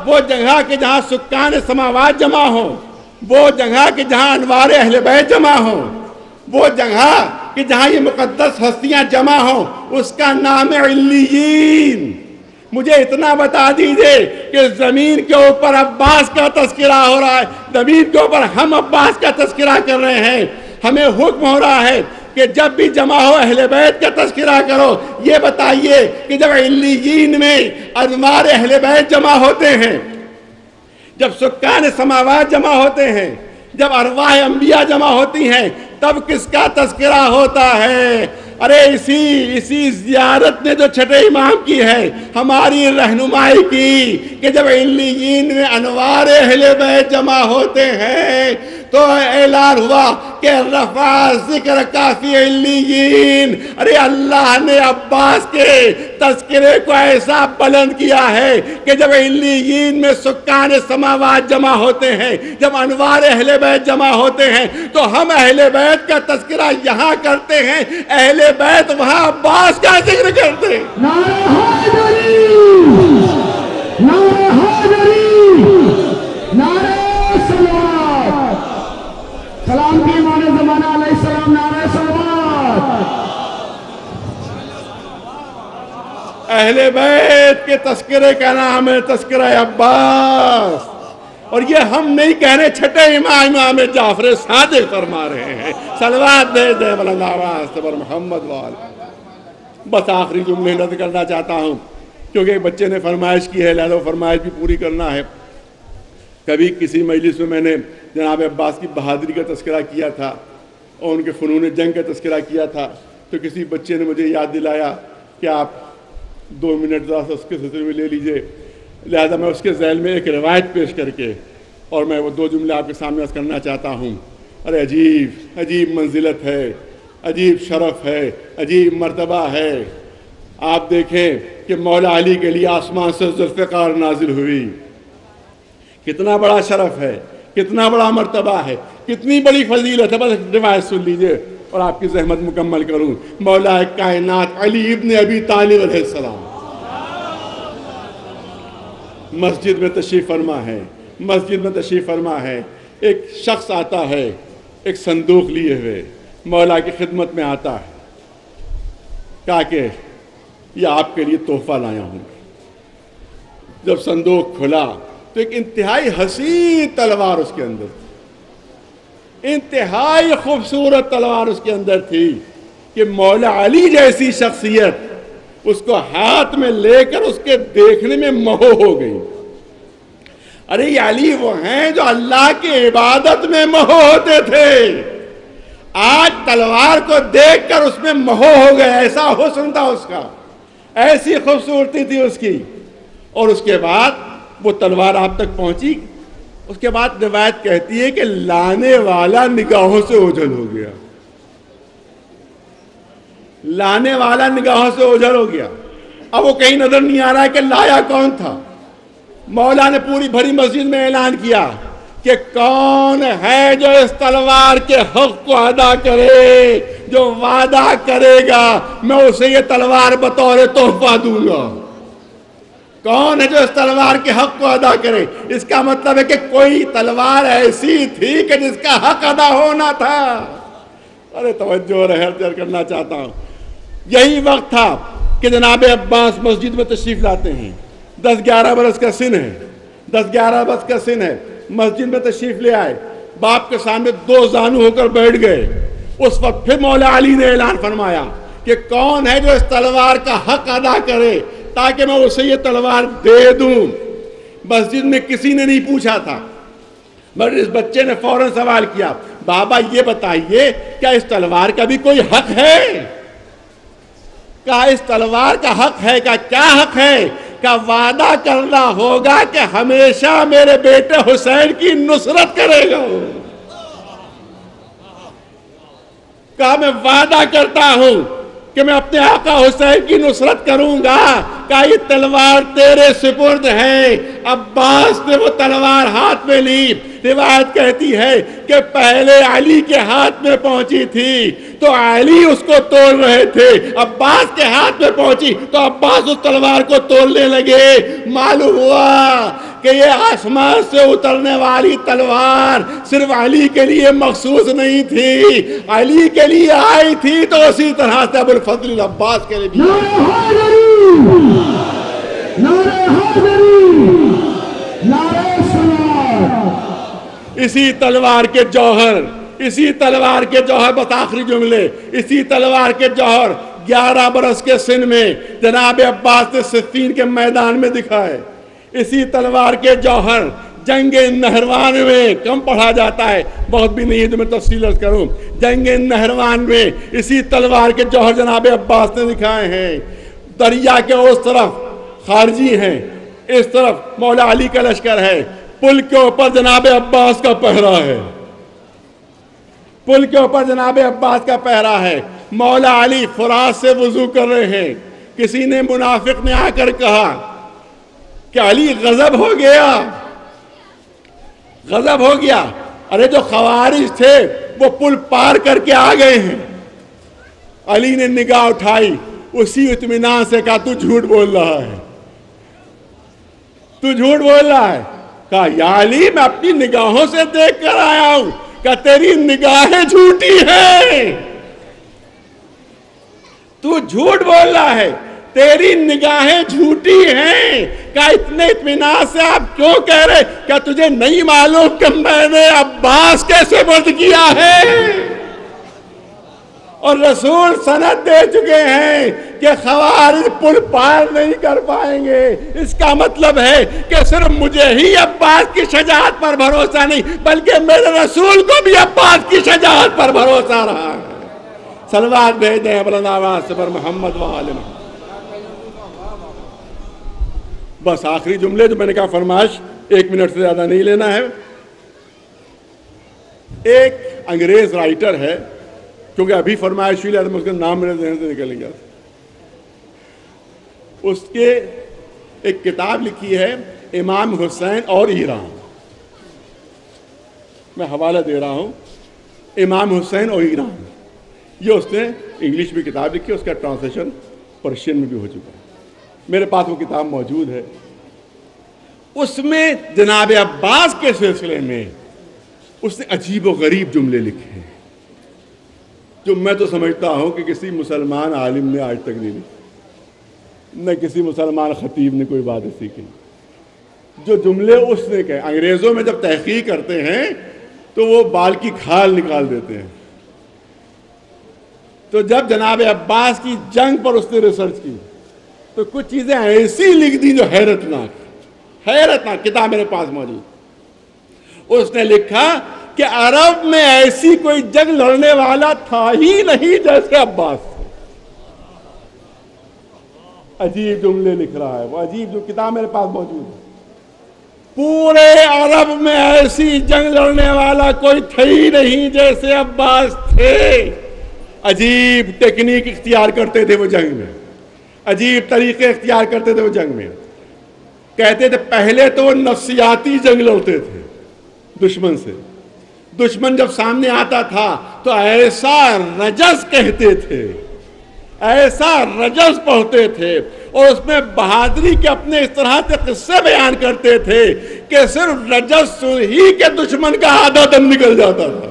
وہ جگہ کہ جہاں سکان سماوات جمع ہوں، وہ جگہ کہ جہاں انوار اہل بیت جمع ہوں، وہ جگہ کہ جہاں یہ مقدس ہستیاں جمع ہوں، اس کا نام ہے علیین۔ مجھے اتنا بتا دیجئے کہ زمین کے اوپر عباس کا تذکرہ ہو رہا ہے، زمین کے اوپر ہم عباس کا تذکرہ کر رہے ہیں، ہمیں حکم ہو رہا ہے کہ جب بھی جمع ہو اہل بیت کا تذکرہ کرو۔ یہ بتائیے کہ جب علیین میں انوار اہل بیت جمع ہوتے ہیں، جب سکان سماوات جمع ہوتے ہیں، جب ارواح انبیاء جمع ہوتی ہیں، تب کس کا تذکرہ ہوتا ہے؟ ارے اسی زیارت نے جو چھٹے امام کی ہے، ہماری رہنمائی کی کہ جب علیین میں انوار اہل بیت جمع ہوتے ہیں تو اعلان ہوا کہ رفع ذکر کافی علیین۔ ارے اللہ نے عباس کے تذکرے کو ایسا بلند کیا ہے کہ جب علیین میں سکان سماوات جمع ہوتے ہیں، جب انوار اہل بیت جمع ہوتے ہیں، تو ہم اہل بیت کا تذکرہ یہاں کرتے ہیں، اہل بیت وہاں عباس کا ذکر کرتے ہیں۔ نعرہ حیدری، نعرہ حیدری، نعرہ صلوات، سلام کی امام زمانہ علیہ السلام، نعرہ صلوات۔ اہل بیت کے تذکرے کا نام ہے تذکرہ عباس، اور یہ ہم نہیں کہہ رہے، چھٹے امام جعفر صادق فرما رہے ہیں۔ صلوات دے دے بلند آواز پر محمد وال۔ بس آخری جملے نظر کرنا چاہتا ہوں کیونکہ ایک بچے نے فرمائش کی ہے، لہذا فرمائش بھی پوری کرنا ہے۔ کبھی کسی مجلس میں نے جناب عباس کی بہادری کا تذکرہ کیا تھا اور ان کے فنون جنگ کا تذکرہ کیا تھا، تو کسی بچے نے مجھے یاد دلایا کہ آپ 2 منٹ ذرا سا اس کے سلسلے میں لے لیجئے، لہذا میں اس کے ذیل میں ایک روایت پیش کر کے اور میں وہ 2 جملے آپ کے سامنے عرض کرنا چاہتا ہوں۔ ارے عجیب منزلت ہے، عجیب شرف ہے، عجیب مرتبہ ہے۔ آپ دیکھیں کہ مولا علی کے لیے آسمان سے ذوالفقار نازل ہوئی، کتنا بڑا شرف ہے، کتنا بڑا مرتبہ ہے، کتنی بڑی فضیلت ہے۔ بس روایت سن لیجئے اور آپ کی زحمت مکمل کروں۔ مولا کائنات علی ابن ابی طالب علیہ السلام مسجد میں تشریف فرما ہے، ایک شخص آتا ہے ایک صندوق لیے ہوئے، مولا کی خدمت میں آتا ہے، کہا کہ یہ آپ کے لیے تحفہ لایا ہوں۔ جب صندوق کھلا تو ایک انتہائی حسین تلوار اس کے اندر تھی، انتہائی خوبصورت تلوار اس کے اندر تھی کہ مولا علی جیسی شخصیت اس کو ہاتھ میں لے کر اس کے دیکھنے میں مہو ہو گئی۔ ارے یہ علی وہ ہیں جو اللہ کی عبادت میں مہو ہوتے تھے، آج تلوار کو دیکھ کر اس میں مہو ہو گئے، ایسا حسن تھا اس کا، ایسی خوبصورتی تھی اس کی۔ اور اس کے بعد وہ تلوار آپ تک پہنچی، اس کے بعد روایت کہتی ہے کہ لانے والا نگاہوں سے اوجھل ہو گیا، لانے والا نگاہوں سے اوجھل ہو گیا۔ اب وہ کہیں نظر نہیں آ رہا ہے کہ لایا کون تھا۔ مولا نے پوری بھری مسجد میں اعلان کیا کہ کون ہے جو اس تلوار کے حق کو ادا کرے، جو وعدہ کرے گا میں اسے یہ تلوار بطور تحفہ دوں گا۔ کون ہے جو اس تلوار کے حق کو ادا کرے؟ اس کا مطلب ہے کہ کوئی تلوار ایسی تھی کہ جس کا حق ادا ہونا تھا۔ ارے توجہ رہے کرنا چاہتا ہوں، یہی وقت تھا کہ جناب عباس مسجد میں تشریف لاتے ہیں، 10-11 برس کا سن ہے، 10-11 برس کا سن ہے، مسجد میں تشریف لے آئے، باپ کے سامنے 2 زانو ہو کر بیٹھ گئے۔ اس وقت پھر مولا علی نے اعلان فرمایا کہ کون ہے جو اس تلوار کا حق ادا کرے تاکہ میں اسے یہ تلوار دے دوں۔ مسجد میں کسی نے نہیں پوچھا تھا، مگر اس بچے نے فوراً سوال کیا، بابا یہ بتائیے کیا اس تلوار کا بھی کوئی حق ہے؟ کیا اس تلوار کا حق ہے؟ کیا حق ہے؟ کا وعدہ کرنا ہوگا کہ ہمیشہ میرے بیٹے حسین کی نصرت کرے گا۔ کہا میں وعدہ کرتا ہوں کہ میں اپنے آقا حسین کی نصرت کروں گا۔ کہا یہ تلوار تیرے سپرد ہے۔ عباس نے وہ تلوار ہاتھ میں لی، روایت کہتی ہے کہ پہلے علی کے ہاتھ میں پہنچی تھی تو علی اس کو توڑ رہے تھے، عباس کے ہاتھ میں پہنچی تو عباس اس تلوار کو توڑنے لگے۔ معلوم ہوا کہ یہ آسمان سے اترنے والی تلوار صرف علی کے لیے مخصوص نہیں تھی، علی کے لیے آئی تھی تو اسی طرح سے ابو الفضل عباس کے لیے بھی اسی تلوار کے جوہر، اسی تلوار کے جوہر، بس آخری جملے، اسی تلوار کے جوہر 11 برس کے سن میں جناب عباس نے صفین کے میدان میں دکھائے۔ اسی تلوار کے جوہر جنگ نہروان میں، کم پڑھا جاتا ہے، بہت بھی نہیں ہے جو میں تفصیل عرض کروں، جنگ نہروان میں اسی تلوار کے جوہر جناب عباس نے دکھائے ہیں۔ دریا کے اس طرف خارجی ہیں، اس طرف مولا علی کا لشکر ہے، پل کے اوپر جناب عباس کا پہرا ہے، پل کے اوپر جناب عباس کا پہرا ہے۔ مولا علی فرات سے وضو کر رہے ہیں، کسی نے منافق نے آ کر کہا کہ علی غضب ہو گیا، غضب ہو گیا۔ ارے جو خوارج تھے وہ پل پار کر کے آ گئے ہیں۔ علی نے نگاہ اٹھائی، اسی اطمینان سے کہا تو جھوٹ بول رہا ہے، تو جھوٹ بول رہا ہے۔ کہا یا علی میں اپنی نگاہوں سے دیکھ کر آیا ہوں۔ کہا تیری نگاہیں جھوٹی ہیں، تو جھوٹ بول رہا ہے، تیری نگاہیں جھوٹی ہیں۔ کہا اتنے اطمینان سے آپ کیوں کہہ رہے؟ کیا تجھے نہیں معلوم کہ میں نے عباس کیسے برد کیا ہے؟ اور رسول سند دے چکے ہیں کہ خوارج پل پار نہیں کر پائیں گے۔ اس کا مطلب ہے کہ صرف مجھے ہی عباس کی شجاعت پر بھروسہ نہیں بلکہ میرے رسول کو بھی عباس کی شجاعت پر بھروسہ رہا ہے۔ صلوات بھیج دیں بلند آواز سے پر محمد و آل محمد۔ بس آخری جملے جو میں نے کہا فرمائش 1 منٹ سے زیادہ نہیں لینا ہے۔ ایک انگریز رائٹر ہے، کیونکہ ابھی فرمائش ہوئی ہے اس کا نام میرے ذہن سے نکل گیا، اس کے ایک کتاب لکھی ہے امام حسین اور ایران، میں حوالہ دے رہا ہوں، امام حسین اور ایران، یہ اس نے انگلش میں کتاب لکھی ہے، اس کا ٹرانسلیشن پرشین میں بھی ہو چکا ہے، میرے پاس وہ کتاب موجود ہے۔ اس میں جناب عباس کے سلسلے میں اس نے عجیب و غریب جملے لکھے ہیں جو میں تو سمجھتا ہوں کہ کسی مسلمان عالم نے آج تک نہیں لکھے۔ نہ کسی مسلمان خطیب نے کوئی بات ایسی کی. جو جملے اس نے کہے, انگریزوں میں جب تحقیق کرتے ہیں تو وہ بال کی کھال نکال دیتے ہیں. تو جب جناب عباس کی جنگ پر اس نے ریسرچ کی تو کچھ چیزیں ایسی لکھ دی جو حیرتناک کتاب میرے پاس موجود. اس نے لکھا کہ عرب میں ایسی کوئی جنگ لڑنے والا تھا ہی نہیں جیسے عباس. عجیب جملے لکھ رہا ہے وہ, عجیب جو کتاب میرے پاس موجود ہے. پورے عرب میں ایسی جنگ لڑنے والا کوئی تھا ہی نہیں جیسے عباس تھے. عجیب ٹیکنیک اختیار کرتے تھے وہ جنگ میں, عجیب طریقے اختیار کرتے تھے وہ جنگ میں. کہتے تھے پہلے تو وہ نفسیاتی جنگ لڑتے تھے دشمن سے. دشمن جب سامنے آتا تھا تو ایسا رجز کہتے تھے, ایسا رجز پڑھتے تھے, اور اس میں بہادری کے اپنے اس طرح سے قصے بیان کرتے تھے کہ صرف رجز سن ہی کے دشمن کا آدھا دم نکل جاتا تھا,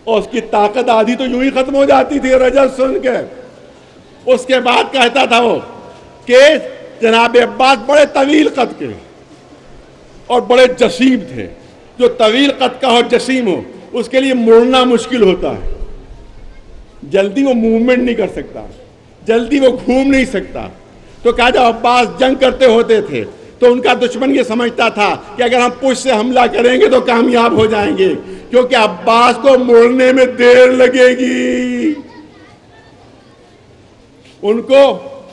اور اس کی طاقت آدھی تو یوں ہی ختم ہو جاتی تھی رجز سن کے. اس کے بعد کہتا تھا وہ کہ جناب عباس بڑے طویل قد کے اور بڑے جسیم تھے. جو طویل قد کا ہو, جسیم ہو, اس کے لیے مڑنا مشکل ہوتا ہے. جلدی وہ موومنٹ نہیں کر سکتا, جلدی وہ گھوم نہیں سکتا. تو کہا جب عباس جنگ کرتے ہوتے تھے تو ان کا دشمن یہ سمجھتا تھا کہ اگر ہم پش سے حملہ کریں گے تو کامیاب ہو جائیں گے, کیونکہ عباس کو مڑنے میں دیر لگے گی, ان کو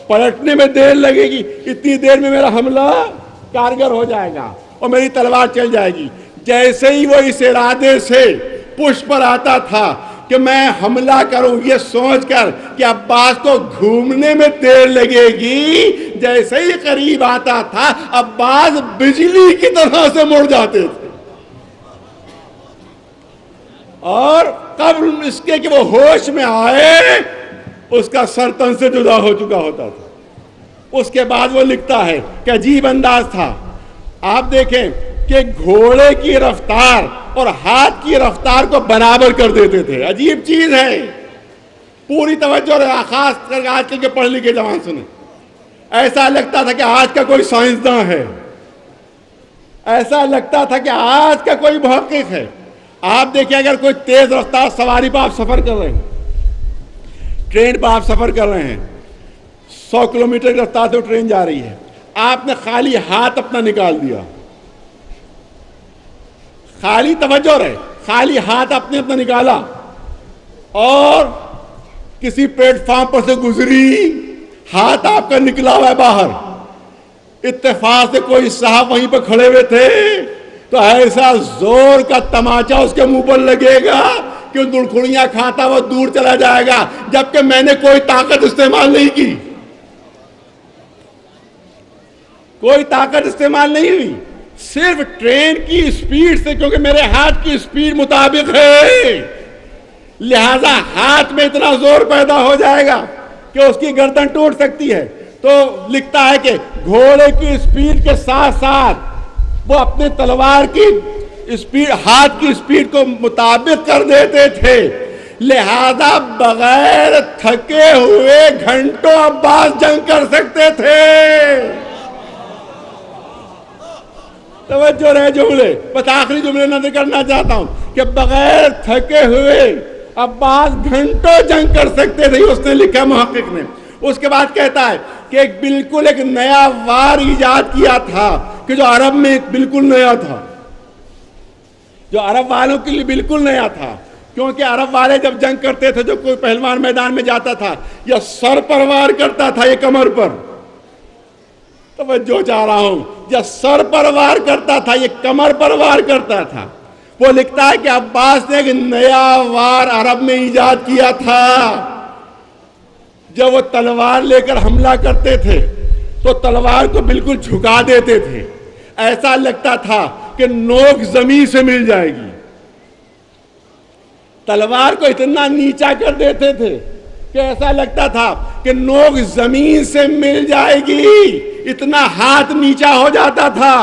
پلٹنے میں دیر لگے گی. اتنی دیر میں میرا حملہ کارگر ہو جائے گا اور میری تلوار چل جائے گی. جیسے ہی وہ اس ارادے سے پش پر آتا تھا کہ میں حملہ کروں یہ سوچ کر کہ عباس کو گھومنے میں دیر لگے گی, جیسے ہی قریب آتا تھا عباس بجلی کی طرح سے مڑ جاتے تھے, اور قبل اس کے کہ وہ ہوش میں آئے اس کا سر تن سے جدا ہو چکا ہوتا تھا. اس کے بعد وہ لکھتا ہے کہ عجیب انداز تھا. آپ دیکھیں کہ گھوڑے کی رفتار اور ہاتھ کی رفتار کو برابر کر دیتے تھے. عجیب چیز ہے, پوری توجہ رہا, خاص کر آج کل کے پڑھ لکھے جوان سنیں. ایسا لگتا تھا کہ آج کا کوئی سائنسداں ہے, ایسا لگتا تھا کہ آج کا کوئی محقق ہے. آپ دیکھیں اگر کوئی تیز رفتار سواری پہ آپ سفر کر رہے ہیں, ٹرین پہ آپ سفر کر رہے ہیں, 100 کلومیٹر کی رفتار سے ٹرین جا رہی ہے, آپ نے خالی ہاتھ اپنا نکال دیا, خالی توجہ رہے, خالی ہاتھ اپنا نکالا اور کسی پلیٹ فارم پر سے گزری, ہاتھ آپ کا نکلا ہوا ہے باہر, اتفاق سے کوئی صاحب وہیں پہ کھڑے ہوئے تھے تو ایسا زور کا تماچا اس کے منہ پر لگے گا کہ دڑکھڑیاں کھاتا وہ دور چلا جائے گا, جبکہ میں نے کوئی طاقت استعمال نہیں کی, کوئی طاقت استعمال نہیں ہوئی, صرف ٹرین کی اسپیڈ سے, کیونکہ میرے ہاتھ کی اسپیڈ مطابق ہے, لہذا ہاتھ میں اتنا زور پیدا ہو جائے گا کہ اس کی گردن ٹوٹ سکتی ہے. تو لکھتا ہے کہ گھوڑے کی اسپیڈ کے ساتھ ساتھ وہ اپنے تلوار کی اسپیڈ, ہاتھ کی اسپیڈ کو مطابق کر دیتے تھے, لہذا بغیر تھکے ہوئے گھنٹوں عباس جنگ کر سکتے تھے. توجہ رہے جملے, بس آخری جملے نظر کرنا چاہتا ہوں کہ بغیر تھکے ہوئے عباس گھنٹوں جنگ کر سکتے تھے, اس نے لکھا محقق نے. اس کے بعد کہتا ہے کہ ایک نیا وار ایجاد کیا تھا کہ جو عرب میں بالکل نیا تھا, جو عرب والوں کے لیے بالکل نیا تھا, کیونکہ عرب والے جب جنگ کرتے تھے جو کوئی پہلوان میدان میں جاتا تھا یا سر پر وار کرتا تھا یا کمر پر, توجہ چاہ رہا ہوں, یا سر پر وار کرتا تھا یا کمر پر وار کرتا تھا. وہ لکھتا ہے کہ عباس نے ایک نیا وار عرب میں ایجاد کیا تھا. جب وہ تلوار لے کر حملہ کرتے تھے تو تلوار کو بالکل جھکا دیتے تھے, ایسا لگتا تھا کہ نوک زمین سے مل جائے گی. تلوار کو اتنا نیچا کر دیتے تھے کہ ایسا لگتا تھا کہ نوک زمین سے مل جائے گی, اتنا ہاتھ نیچا ہو جاتا تھا,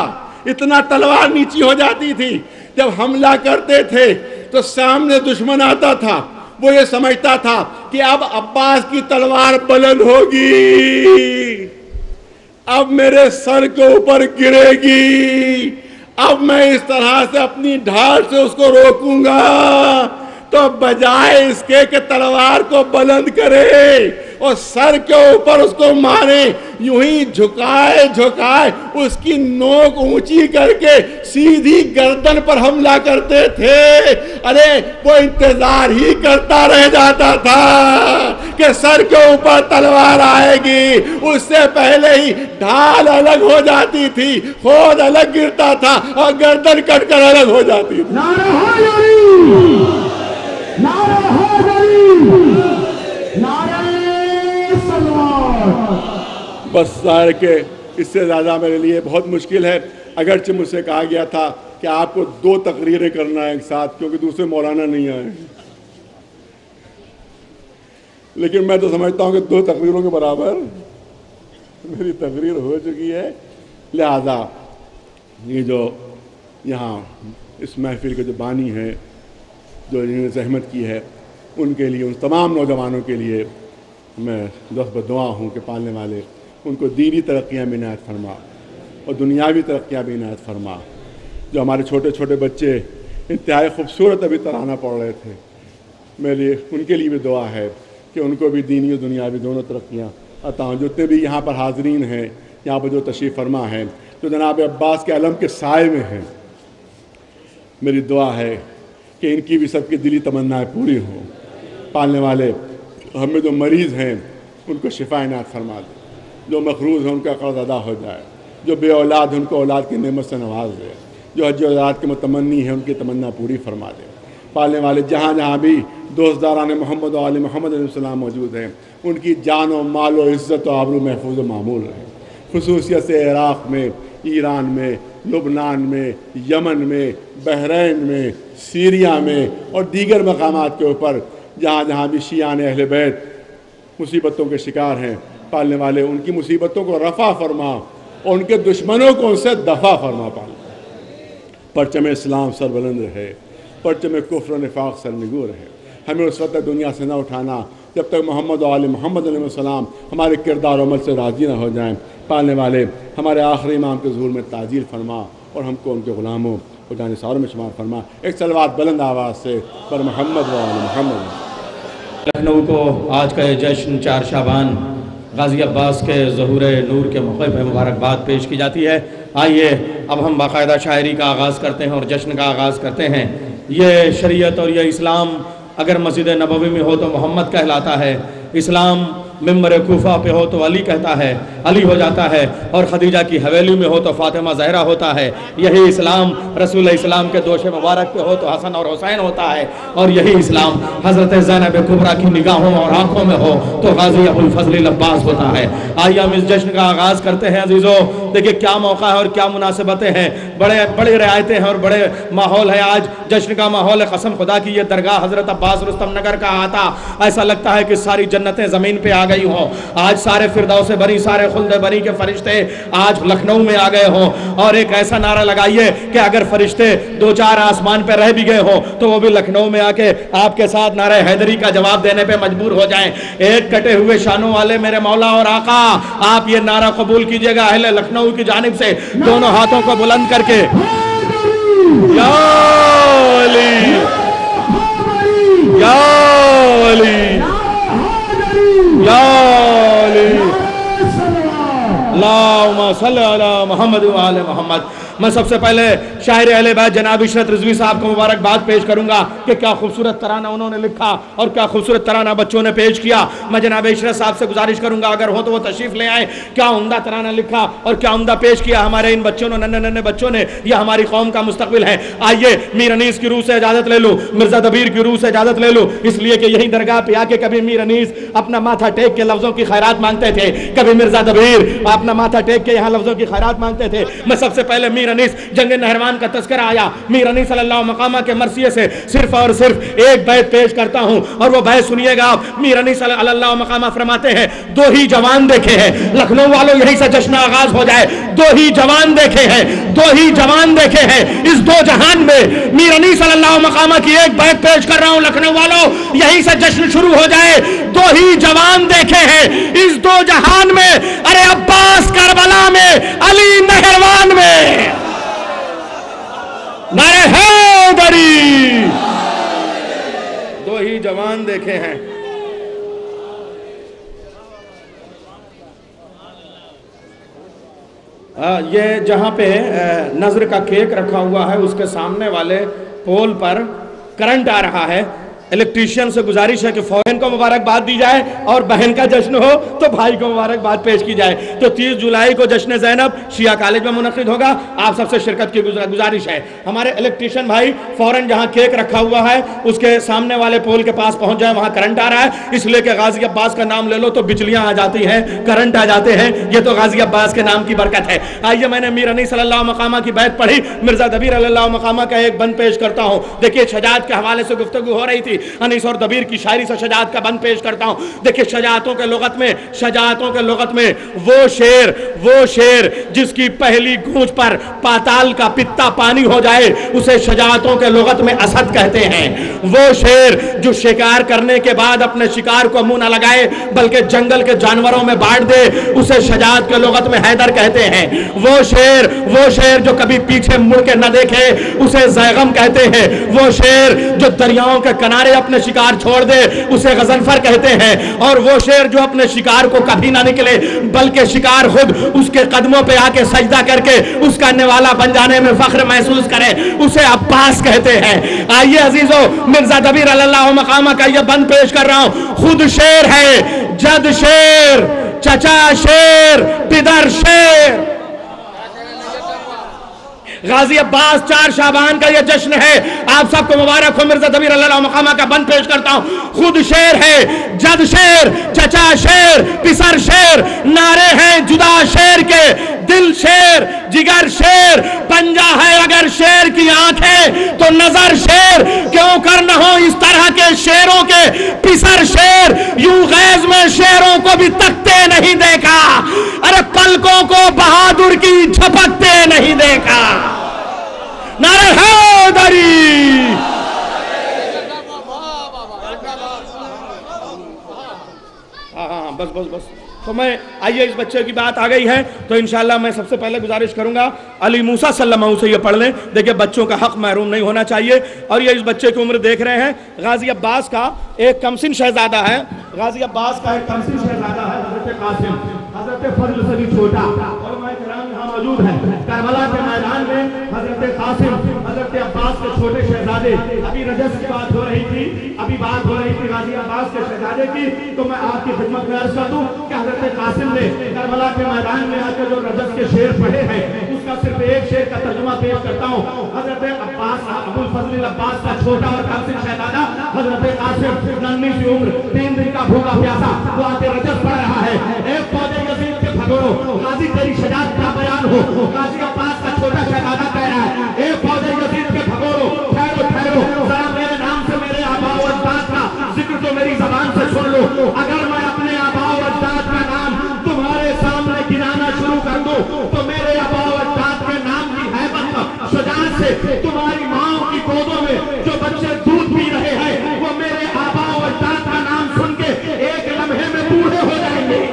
اتنا تلوار نیچی ہو جاتی تھی. جب حملہ کرتے تھے تو سامنے دشمن آتا تھا, وہ یہ سمجھتا تھا کہ اب عباس کی تلوار بلند ہوگی، اب میرے سر کے اوپر گرے گی، اب میں اس طرح سے اپنی ڈھال سے اس کو روکوں گا، تو بجائے اس کے کہ تلوار کو بلند کرے اور سر کے اوپر اس کو مارے، یوں ہی جھکائے جھکائے اس کی نوک اونچی کر کے سیدھی گردن پر حملہ کرتے تھے۔ ارے وہ انتظار ہی کرتا رہ جاتا تھا کہ سر کے اوپر تلوار آئے گی، اس سے پہلے ہی ڈھال الگ ہو جاتی تھی، خود الگ گرتا تھا اور گردن کٹ کر الگ ہو جاتی تھی۔ نعرہ حیدری، نعرہ حیدری، نعرہ سلوات۔ بس ظاہر کہ اس سے زیادہ میرے لیے بہت مشکل ہے، اگرچہ مجھ سے کہا گیا تھا کہ آپ کو 2 تقریریں کرنا ہے ایک ساتھ، کیونکہ دوسرے مولانا نہیں آئے، لیکن میں تو سمجھتا ہوں کہ 2 تقریروں کے برابر میری تقریر ہو چکی ہے، لہذا یہ جو یہاں اس محفل کے جو بانی ہیں، جو انہوں نے زحمت کی ہے، ان کے لیے، ان تمام نوجوانوں کے لیے میں دست بدعا ہوں کہ پالنے والے ان کو دینی ترقیاں بھی عنایت فرما اور دنیاوی ترقیاں بھی عنایت فرما۔ جو ہمارے چھوٹے چھوٹے بچے انتہائی خوبصورت ابھی ترانہ پڑھ رہے تھے، میرے ان کے لیے بھی دعا ہے کہ ان کو بھی دینی و دنیاوی دونوں ترقیاں عطا ہوں۔ جتنے بھی یہاں پر حاضرین ہیں، یہاں پر جو تشریف فرما ہیں، جو جناب عباس کے علم کے سائے میں ہیں، میری دعا ہے کہ ان کی بھی سب کی دلی تمنائیں پوری ہوں۔ پالنے والے ہمیں جو مریض ہیں ان کو شفا عنایت فرما دے، جو مقروض ہیں ان کا قرض ادا ہو جائے، جو بے اولاد ہیں ان کو اولاد کی نعمت سے نواز دے، جو حج اولاد کے متمنی ہیں ان کی تمنا پوری فرما دے۔ پالنے والے جہاں جہاں بھی دوستداران محمد و آل محمد علیہ السلام موجود ہیں، ان کی جان و مال و عزت و آبرو محفوظ و معمول رہے، خصوصیت سے عراق میں، ایران میں، لبنان میں، یمن میں، بحرین میں، سیریا میں اور دیگر مقامات کے اوپر جہاں جہاں بھی شیعان اہل بیت مصیبتوں کے شکار ہیں، پالنے والے ان کی مصیبتوں کو رفع فرما اور ان کے دشمنوں کو ان سے دفع فرما۔ پالنے پرچم اسلام سر بلند رہے، پرچم کفر و نفاق سر نگو رہے۔ ہمیں اس وقت دنیا سے نہ اٹھانا جب تک محمد و آل محمد علیہ السلام ہمارے کردار و عمل سے راضی نہ ہو جائیں۔ پالنے والے ہمارے آخری امام کے ظہور میں تعجیل فرما اور ہم کو ان کے غلاموں اور جانثاروں میں شمار فرما۔ ایک صلوات بلند آواز سے پر محمد و آل محمد۔ لکھنؤ کو آج کا یہ جشن 4 شعبان غازی عباس کے ظہور نور کے موقع پہ مبارکباد پیش کی جاتی ہے۔ آئیے اب ہم باقاعدہ شاعری کا آغاز کرتے ہیں اور جشن کا آغاز کرتے ہیں۔ یہ شریعت اور یہ اسلام اگر مسجد نبوی میں ہو تو محمد کہلاتا ہے، اسلام ممبر کوفہ پہ ہو تو علی کہتا ہے، علی ہو جاتا ہے، اور خدیجہ کی حویلی میں ہو تو فاطمہ زہرا ہوتا ہے۔ یہی اسلام رسول اسلام کے دوش مبارک پہ ہو تو حسن اور حسین ہوتا ہے، اور یہی اسلام حضرت زینب کبریٰ کی نگاہوں اور آنکھوں میں ہو تو غازی ابو الفضل عباس ہوتا ہے۔ آئیے ہم اس جشن کا آغاز کرتے ہیں عزیزو۔ دیکھیں کیا موقع ہے اور کیا مناسبتیں ہیں، بڑے رعایتیں ہیں اور بڑے ماحول ہے۔ آج جشن کا ماحول ہے، قسم خدا کی یہ درگاہ حضرت عباس رستم نگر کا آتا ایسا لگتا ہے کہ ساری جنتیں زمین پہ آ گئی ہوں۔ آج سارے فردوس بری، سارے خلد بری کے فرشتے آج لکھنؤ میں آ گئے ہوں، اور ایک ایسا نعرہ لگائیے کہ اگر فرشتے 2-4 آسمان پہ رہ بھی گئے ہوں تو وہ بھی لکھنؤ میں آ کے آپ کے ساتھ نعرہ حیدری کا جواب دینے پہ مجبور ہو جائیں۔ ایک کٹے ہوئے شانوں والے میرے مولا اور آقا، آپ یہ نعرہ قبول کیجئے گا اہل لکھنؤ کی جانب سے، دونوں ہاتھوں کو بلند کر کے، یا علی یا علی یا علی اللہم صلی علی محمد و آل محمد۔ میں سب سے پہلے شاعر اہل بیت جناب عشرت رضوی صاحب کو مبارکباد پیش کروں گا کہ کیا خوبصورت ترانہ انہوں نے لکھا اور کیا خوبصورت ترانہ بچوں نے پیش کیا۔ میں جناب عشرت صاحب سے گزارش کروں گا اگر ہو تو وہ تشریف لے آئیں، کیا عمدہ ترانہ لکھا اور کیا عمدہ پیش کیا ہمارے ان بچوں نے، ننھے بچوں نے، یہ ہماری قوم کا مستقبل ہے۔ آئیے میر انیس کی روح سے اجازت لے لوں، مرزا دبیر کی روح سے اجازت لے لوں، اس لیے کہ یہی درگاہ پہ آ کے کبھی میر انیس اپنا ماتھا ٹیک کے لفظوں کی خیرات مانگتے تھے، کبھی مرزا دبیر اپنا ماتھا ٹیک کے یہاں لفظوں کی خیرات مانگتے تھے۔ میں سب سے پہلے میر انیس جنگ نہروان کا تذکرہ آیا، میر انیس صلی اللہ مقامہ کے مرثیے سے صرف اور صرف ایک بیت پیش کرتا ہوں، اور وہ بیت سنیے گا آپ۔ میر انیس صلی اللہ مقامہ فرماتے ہیں دو ہی جوان دیکھے ہیں، لکھنؤ والوں یہیں سے جشن آغاز ہو جائے، دو ہی جوان دیکھے ہیں، دو ہی جوان دیکھے ہیں اس دو جہان میں۔ میر انیس صلی اللہ مقامہ کی ایک بیت پیش کر رہا ہوں، لکھنؤ والوں یہیں سے جشن شروع ہو جائے، دو ہی جوان دیکھے ہیں اس دو جہان میں، ارے عباس کربلا میں، علی نہروان میں، نعرہ حیدری، دو ہی جوان دیکھے ہیں۔ یہ جہاں پہ نظر کا کیک رکھا ہوا ہے اس کے سامنے والے پول پر کرنٹ آ رہا ہے، الیکٹریشین سے گزارش ہے کہ فوراً کو مبارکباد دی جائے، اور بہن کا جشن ہو تو بھائی کو مبارکباد پیش کی جائے۔ تو 30 جولائی کو جشن زینب شیعہ کالج میں منعقد ہوگا، آپ سب سے شرکت کی گزارش ہے۔ ہمارے الیکٹریشین بھائی فوراً جہاں کیک رکھا ہوا ہے اس کے سامنے والے پول کے پاس پہنچ جائیں، وہاں کرنٹ آ رہا ہے، اس لیے کہ غازی عباس کا نام لے لو تو بجلیاں آ جاتی ہیں، کرنٹ آ جاتے ہیں، یہ تو غازی عباس کے نام کی برکت ہے۔ آئیے میں نے میر انیس صلی اللہ مقامہ کی بیت پڑھی، مرزا دبیر علی اللہ مقامہ کا ایک بند پیش کرتا ہوں۔ دیکھیے شجاعت کے حوالے سے گفتگو ہو رہی تھی، انیس اور دبیر کی شاعری سے شجاعت کا بند پیش کرتا ہوں۔ دیکھیں شجاعتوں کے لغت میں وہ شیر جس کی پہلی گونج پر پاتال کا پتا پانی ہو جائے اسے شجاعتوں کے لغت میں اسد کہتے ہیں۔ وہ شیر جو شکار کرنے کے بعد اپنے شکار کو منہ نہ لگائے بلکہ جنگل کے جانوروں میں بانٹ دے اسے شجاعت کے لغت میں حیدر کہتے ہیں۔ وہ شیر جو کبھی پیچھے مڑ کے نہ دیکھے اسے زیغم کہتے ہیں۔ وہ شیر جو دریاؤں کے کنارے اپنے شکار چھوڑ دے اسے غضنفر کہتے ہیں۔ اور وہ شیر جو اپنے شکار کو کبھی نہ نکلے بلکہ شکار خود اس کے قدموں پہ آ کے سجدہ کر کے اس کا نوالا بن جانے میں فخر محسوس کرے اسے عباس کہتے ہیں۔ آئیے عزیزو مرزا دبیر علی اللہ مقامہ کا یہ بند پیش کر رہا ہوں۔ خود شیر ہے، جد شیر، چچا شیر، پدر شیر۔ غازی عباس 4 شعبان کا یہ جشن ہے، آپ سب کو مبارک ہو۔ مرزا دبیر علی اللہ مقامہ کا بند پیش کرتا ہوں۔ خود شیر ہے، جد شیر، چچا شیر، پسر شیر، نعرے ہیں جدا شیر کے، دل شیر، جگر شیر، پنجہ ہے اگر شیر کی آنکھیں تو نظر شیر، کیوں کر نہ ہو اس طرح کے شیروں کے پسر شیر، یوں غیظ میں شیروں کو بھی تکتے نہیں دیکھا، ارے پلکوں کو بہادر کی جھپکتے نہیں دیکھا۔ نعرہ حیدری۔ ہاں بس تو میں آئیے اس بچے کی بات آ گئی ہے تو انشاءاللہ میں سب سے پہلے گزارش کروں گا علی موسیٰ صلی اللہ علیہ وسلم سے یہ پڑھ لیں۔ دیکھیں بچوں کا حق محروم نہیں ہونا چاہیے، اور یہ اس بچے کی عمر دیکھ رہے ہیں، غازی عباس کا ایک کمسن شہزادہ ہے، غازی عباس کا ایک کمسن شہزادہ ہے حضرت قاسم، حضرت فضل سے بھی چھوٹا، علماء کرام یہاں موجود ہیں۔ کربلا کے میدان میں حضرت قاسم حضرت عباس کے چھوٹے شہزادے، ابھی رجس کی بات ہو رہی تھی غازی عباس کے شہزادے کی، تو میں آپ کی خدمت میں عرض کر دوں کہ حضرت قاسم نے کربلا کے میدان میں آ کے جو رجس کے شعر پڑھے ہیں اس کا صرف ایک شعر کا ترجمہ پیش کرتا ہوں۔ حضرت عباس ابو الفضل عباس کا چھوٹا اور کمسن شہزادہ حضرت قاسم، ننھی سی عمر، 3 دن کا بھوکا پیاسا، وہ آ کے رجس پڑھ رہا ہے۔ اے فوج یزید کے بھگوڑو، غازی تیری شجاعت کا بیان ہو۔ غازی عباس کا چھوٹا شہزادہ کہہ رہا ہے، اے فوج یزید کے بھگوڑو، ٹھہرو ذرا میرے نام سے میرے آبا و اجداد کا ذکر تو میری زبان سے سن لو۔ اگر میں اپنے آبا و اجداد کا نام تمہارے سامنے گنانا شروع کر دوں تو میرے آبا و اجداد کے نام کی ہیبت شجاعت سے تمہاری ماں کی گودوں میں جو بچے دودھ پی رہے ہیں وہ میرے آبا و اجداد کا نام سن کے ایک لمحے میں بوڑھے ہو جائیں گے۔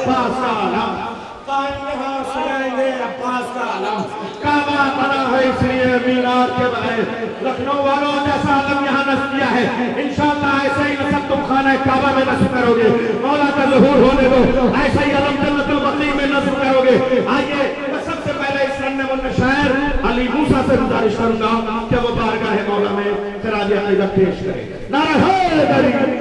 عباس کا علم، یہاں سنائیں گے عباس کا علم. کعبہ بنا ہے اس لیے مینار کے بغیر. لکھنؤ والوں جیسا علم یہاں نصب کیا ہے، انشاءاللہ ایسا ہی نصب تم خانہ کعبہ میں نصب کرو گے. مولا کا ظہور ہونے دو، ایسا ہی علم جنت البقیع میں نصب کرو گے. آئیے میں سب سے پہلے اس رنم الشاعر علی موسیٰ سے گزارش کروں گا کہ وہ بارگاہ مولا میں خراج عقیدت پیش کرے. نعرہ حیدری.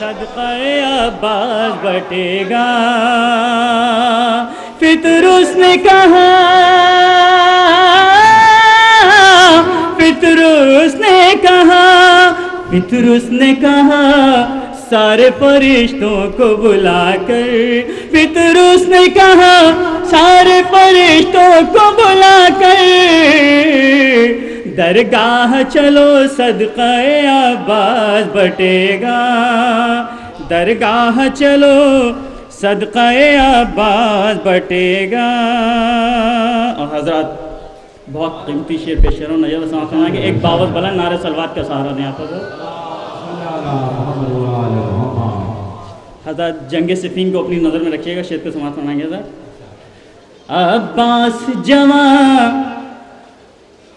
صدقہ عباس بٹے گا. فطرس نے کہا، فطرس نے کہا، فطرس نے کہا سارے فرشتوں کو بلا کر، فطرس نے کہا سارے فرشتوں کو بلا کر، درگاہ چلو صدقہ عباس بٹے گا. درگاہ چلو صدقہ عباس بٹے گا. اور حضرات بہت قیمتی شعر پیش کر رہا ہوں، نظر سماعت فرمائیں گے. ایک باوت بلند نعرہ صلوات کا سہارا دیں آپ حضرات. جنگ صفین کو اپنی نظر میں رکھیے گا، شعر کو سماعت فرمائیں گے. حضرات عباس جوان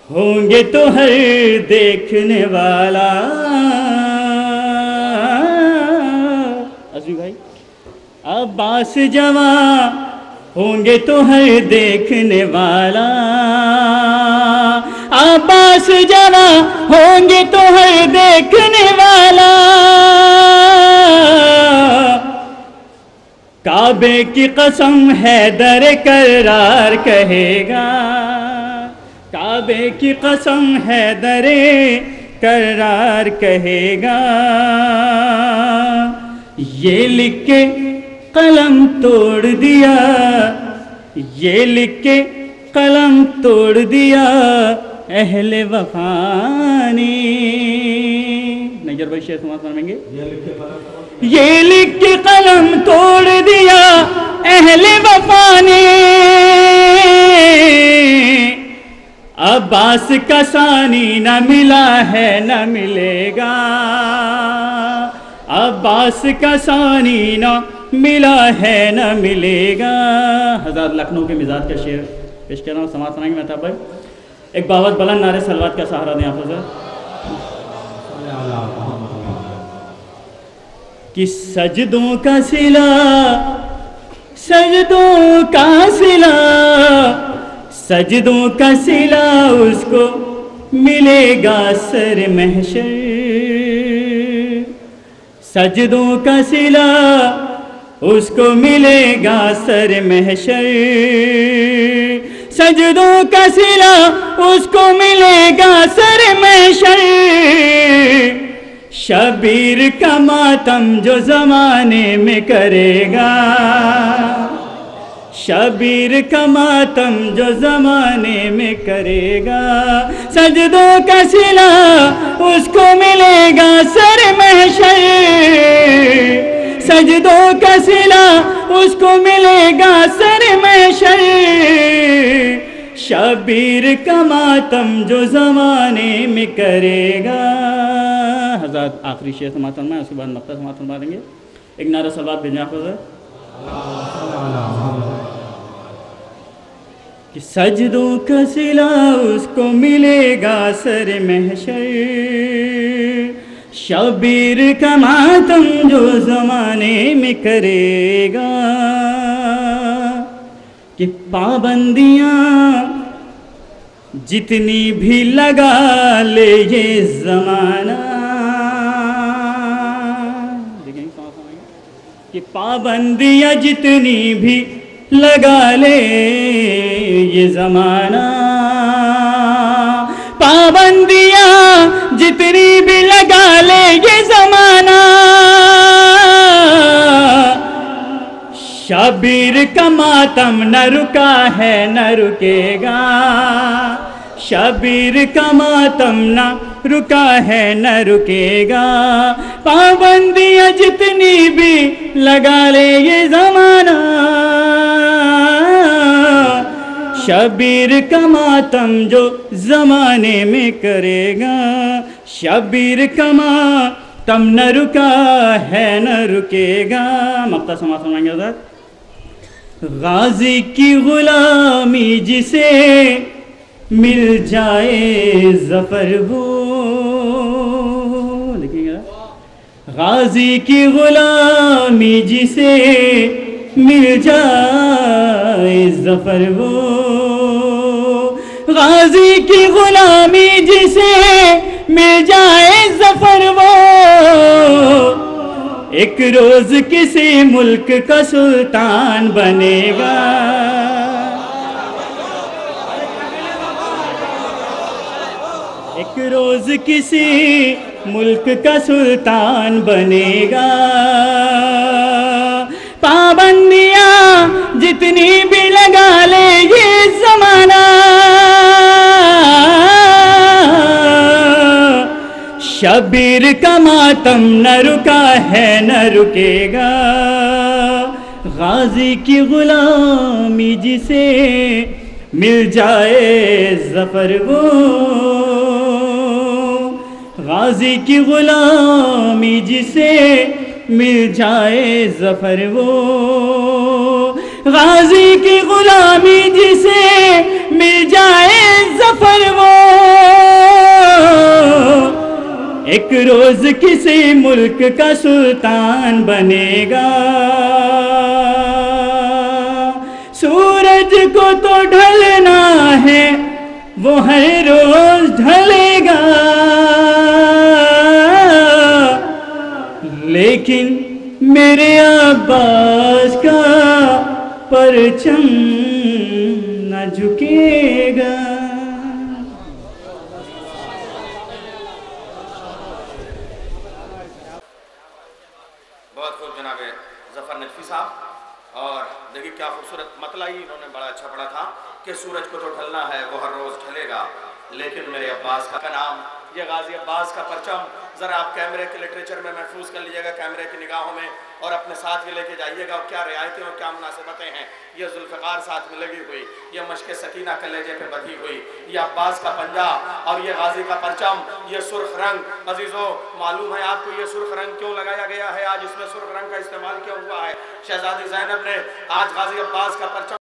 ہوں گے تو ہر دیکھنے والا، عزیز بھائی عباس جوان ہوں گے تو ہر دیکھنے والا، عباس جوان ہوں گے تو ہر دیکھنے والا. کعبے کی قسم حیدر کرار کہے گا، کعبے کی قسم حیدر کرار کہے گا. یہ لکھ کے قلم توڑ دیا، یہ لکھ کے قلم توڑ دیا اہل وفا نے. نجر بھائی شیخ سماعت فرمائیں گے. یہ لکھ کے قلم توڑ دیا اہل وفا نے، عباس کا ثانی نہ ملا ہے نہ ملے گا، عباس کا ثانی نہ ملا ہے نہ ملے گا. حضرات لکھنؤ کے مزاج کا شعر پیش کر رہا ہوں، سماعت فرمائیں گے مہتاب بھائی. ایک باوت بلند نعرہ صلوات کا سہارا دیں آپ حضرات. کہ سجدوں کا صلہ، سجدوں کا صلہ، سجدوں کا صلہ اس کو ملے گا سر محشر. سجدوں کا صلہ اس کو ملے گا سر محشر. سجدوں کا صلہ اس کو ملے گا سر محشر. شبیر کا ماتم جو زمانے میں کرے گا، شبیر کا ماتم جو زمانے میں کرے گا. سجدوں کا صلہ اس کو ملے گا سر محشر. سجدوں کا صلہ اس کو ملے گا سر محشر. شبیر کا ماتم جو زمانے میں کرے گا. حضرات آخری شعر سماعت فرمائیں، اس کے بعد مقطع سماعت فرما دیں گے. ایک نعرہ صلوات بھیجیں آپ حضرت. کہ سجدوں کا صلہ اس کو ملے گا سر محشر. شبیر کا ماتم جو زمانے میں کرے گا. کہ پابندیاں جتنی بھی لگا لے یہ زمانہ، کہ پابندیاں جتنی بھی لگا لے یہ زمانہ، پابندیاں جتنی بھی لگا لے یہ زمانہ. شبیر کا ماتم نہ رکا ہے نہ رکے گا. شبیر کا ماتم نہ رکا ہے نہ رکے گا. پابندیاں جتنی بھی لگا لے یہ زمانہ. شبیر کا ماتم جو زمانے میں کرے گا. شبیر کا ماتم نہ رکا ہے نہ رکے گا. مقطع سماعت فرمائیں گے حضرت. غازی کی غلامی جسے مل جائے ظفر وہ، دیکھیں گے غازی کی غلامی جسے مل جائے ظفر وہ، غازی کی غلامی جسے مل جائے ظفر وہ. ایک روز کسی ملک کا سلطان بنے گا، ایک روز کسی ملک کا سلطان بنے گا، پابندیاں جتنی بھی لگا لے یہ زمانہ، شبیر کا ماتم نہ رکا ہے نہ رکے گا، غازی کی غلامی جسے مل جائے ظفر وہ، غازی کی غلامی جسے مل جائے ظفر وہ، غازی کی غلامی جسے مل جائے ظفر وہ، ایک روز کسی ملک کا سلطان بنے گا، سورج کو تو ڈھلنا ہے وہ ہر روز ڈھلے گا، لیکن میرے عباس کا پرچم نہ جھکے گا۔ بہت خوب جناب ظفر نجفی صاحب، اور دیکھیے کیا خوبصورت مطلع ہی انہوں نے بڑا اچھا پڑھا تھا کہ سورج کو تو ڈھلنا ہے وہ ہر روز ڈھلے گا، لیکن میرے عباس کا نام، یہ غازی عباس کا پرچم ذرا آپ کیمرے کے لٹریچر میں محفوظ کر لیجئے گا، کیمرے کی نگاہوں میں، اور اپنے ساتھ یہ لے کے جائیے گا، اور کیا رعایتیں اور کیا مناسبتیں ہیں، یہ ذوالفقار ساتھ میں لگی ہوئی، یہ مشق سکینہ کلیجے پہ بدھی ہوئی، یہ عباس کا پنجہ اور یہ غازی کا پرچم، یہ سرخ رنگ، عزیزو معلوم ہے آپ کو یہ سرخ رنگ کیوں لگایا گیا ہے، آج اس میں سرخ رنگ کا استعمال کیا ہوا ہے؟ شہزادی زینب نے آج غازی عباس کا پرچم،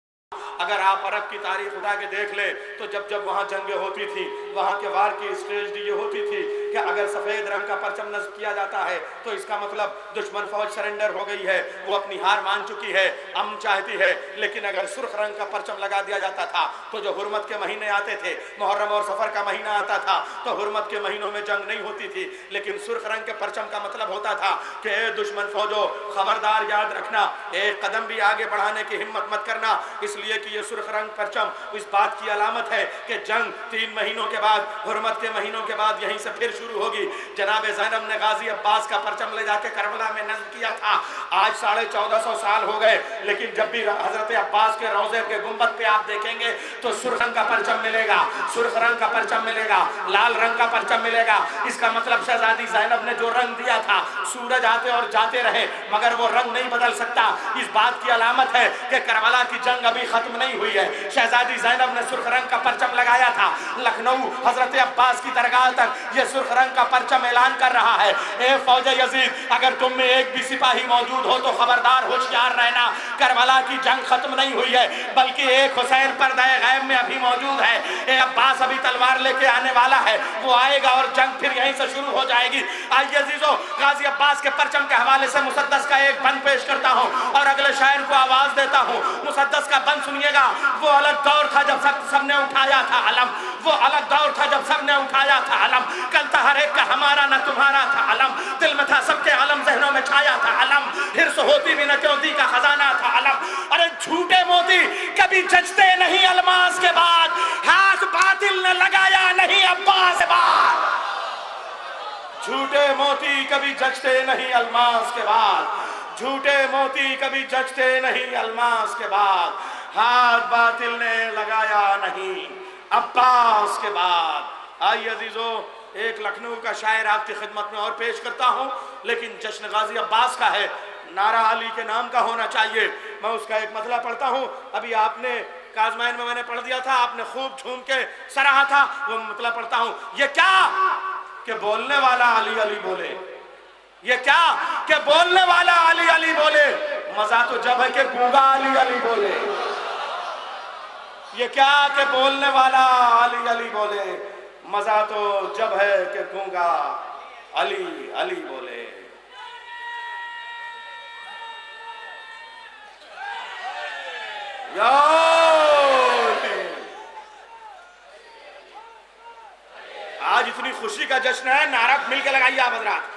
اگر آپ عرب کی تاریخ اٹھا کے دیکھ لیں تو جب وہاں جنگیں ہوتی تھی، وہاں کے وار کی اسٹریٹجی یہ ہوتی تھی کہ اگر سفید رنگ کا پرچم نصب کیا جاتا ہے تو اس کا مطلب دشمن فوج سرنڈر ہو گئی ہے، وہ اپنی ہار مان چکی ہے، امن چاہتی ہے، لیکن اگر سرخ رنگ کا پرچم لگا دیا جاتا تھا تو جو حرمت کے مہینے آتے تھے، محرم اور سفر کا مہینہ آتا تھا تو حرمت کے مہینوں میں جنگ نہیں ہوتی تھی، لیکن سرخ رنگ کے پرچم کا مطلب ہوتا تھا کہ اے دشمن فوجو خبردار یاد رکھنا، ایک قدم بھی آگے بڑھانے کی ہمت مت کرنا، اس لیے کہ یہ سرخ رنگ پرچم اس بات کی علامت ہے کہ جنگ 3 مہینوں کے بعد، حرمت کے مہینوں کے بعد یہیں سے پھر شروع ہوگی۔ جناب زینب نے غازی عباس کا پرچم لے جا کے کربلا میں نصب کیا تھا، آج 1450 سال ہو گئے، لیکن جب بھی حضرت عباس کے روضے کے گنبد پہ آپ دیکھیں گے تو سرخ رنگ کا پرچم ملے گا، سرخ رنگ کا پرچم ملے گا، لال رنگ کا پرچم ملے گا۔ اس کا مطلب شہزادی زینب نے جو رنگ دیا تھا، سورج آتے اور جاتے رہے مگر وہ رنگ نہیں بدل سکتا، اس بات کی علامت ہے کہ کربلا کی جنگ ابھی ختم نہیں ہوئی ہے۔ شہزادی زینب نے سرخ رنگ کا پرچم لگایا تھا، لکھنؤ حضرت عباس کی درگاہ تک یہ سرخ رنگ کا پرچم اعلان کر رہا ہے، اے فوج یزید اگر تم میں ایک بھی سپاہی موجود ہو تو خبردار ہوشیار رہنا، کربلا کی جنگ ختم نہیں ہوئی ہے بلکہ ایک حسین پردہ غیب میں ابھی موجود ہے، اے عباس ابھی تلوار لے کے آنے والا ہے، وہ آئے گا اور جنگ پھر یہیں سے شروع ہو جائے گی۔ آئیے عزیزو غازی عباس کے پرچم کے حوالے سے مسدس کا ایک بند پیش کرتا ہوں اور اگلے شاعر کو آواز دیتا ہوں، مسدس کا بند سنیے گا۔ وہ الگ دور تھا جب سب نے اٹھایا تھا علم، وہ الگ دور تھا جب سب نے اٹھایا تھا علم، کل تھا ہر ایک کا ہمارا نہ تمہارا تھا علم، دل میں تھا سب کے علم، ذہنوں میں چھایا تھا علم، ہرس ہوتی بھی نہ کیوتی کا خزانہ تھا علم۔ ارے جھوٹے موتی کبھی جچتے نہیں الماس کے بعد، ہاتھ باطل نے لگایا نہیں عباس کے بعد، جھوٹے موتی کبھی جچتے نہیں الماس کے بعد، جھوٹے موتی کبھی جچتے نہیں الماس کے بعد، ہاتھ باطل نے لگایا نہیں عباس کے بعد۔ آئیے عزیزو ایک لکھنؤ کا شاعر آپ کی خدمت میں اور پیش کرتا ہوں، لیکن جشن غازی عباس کا ہے، نعرہ علی کے نام کا ہونا چاہیے، میں اس کا ایک مطلع پڑھتا ہوں، ابھی آپ نے کازمائن میں نے پڑھ دیا تھا، آپ نے خوب جھوم کے سراہا تھا، وہ مطلع پڑھتا ہوں۔ یہ کیا کہ بولنے والا علی علی بولے، یہ کیا کہ بولنے والا علی علی بولے، مزہ تو جب ہے کہ گونگا علی علی بولے، یہ کیا کہ بولنے والا علی علی بولے، مزہ تو جب ہے کہ گونگا علی علی بولے۔ آج اتنی خوشی کا جشن ہے، نعرہ مل کے لگائیے آپ حضرات۔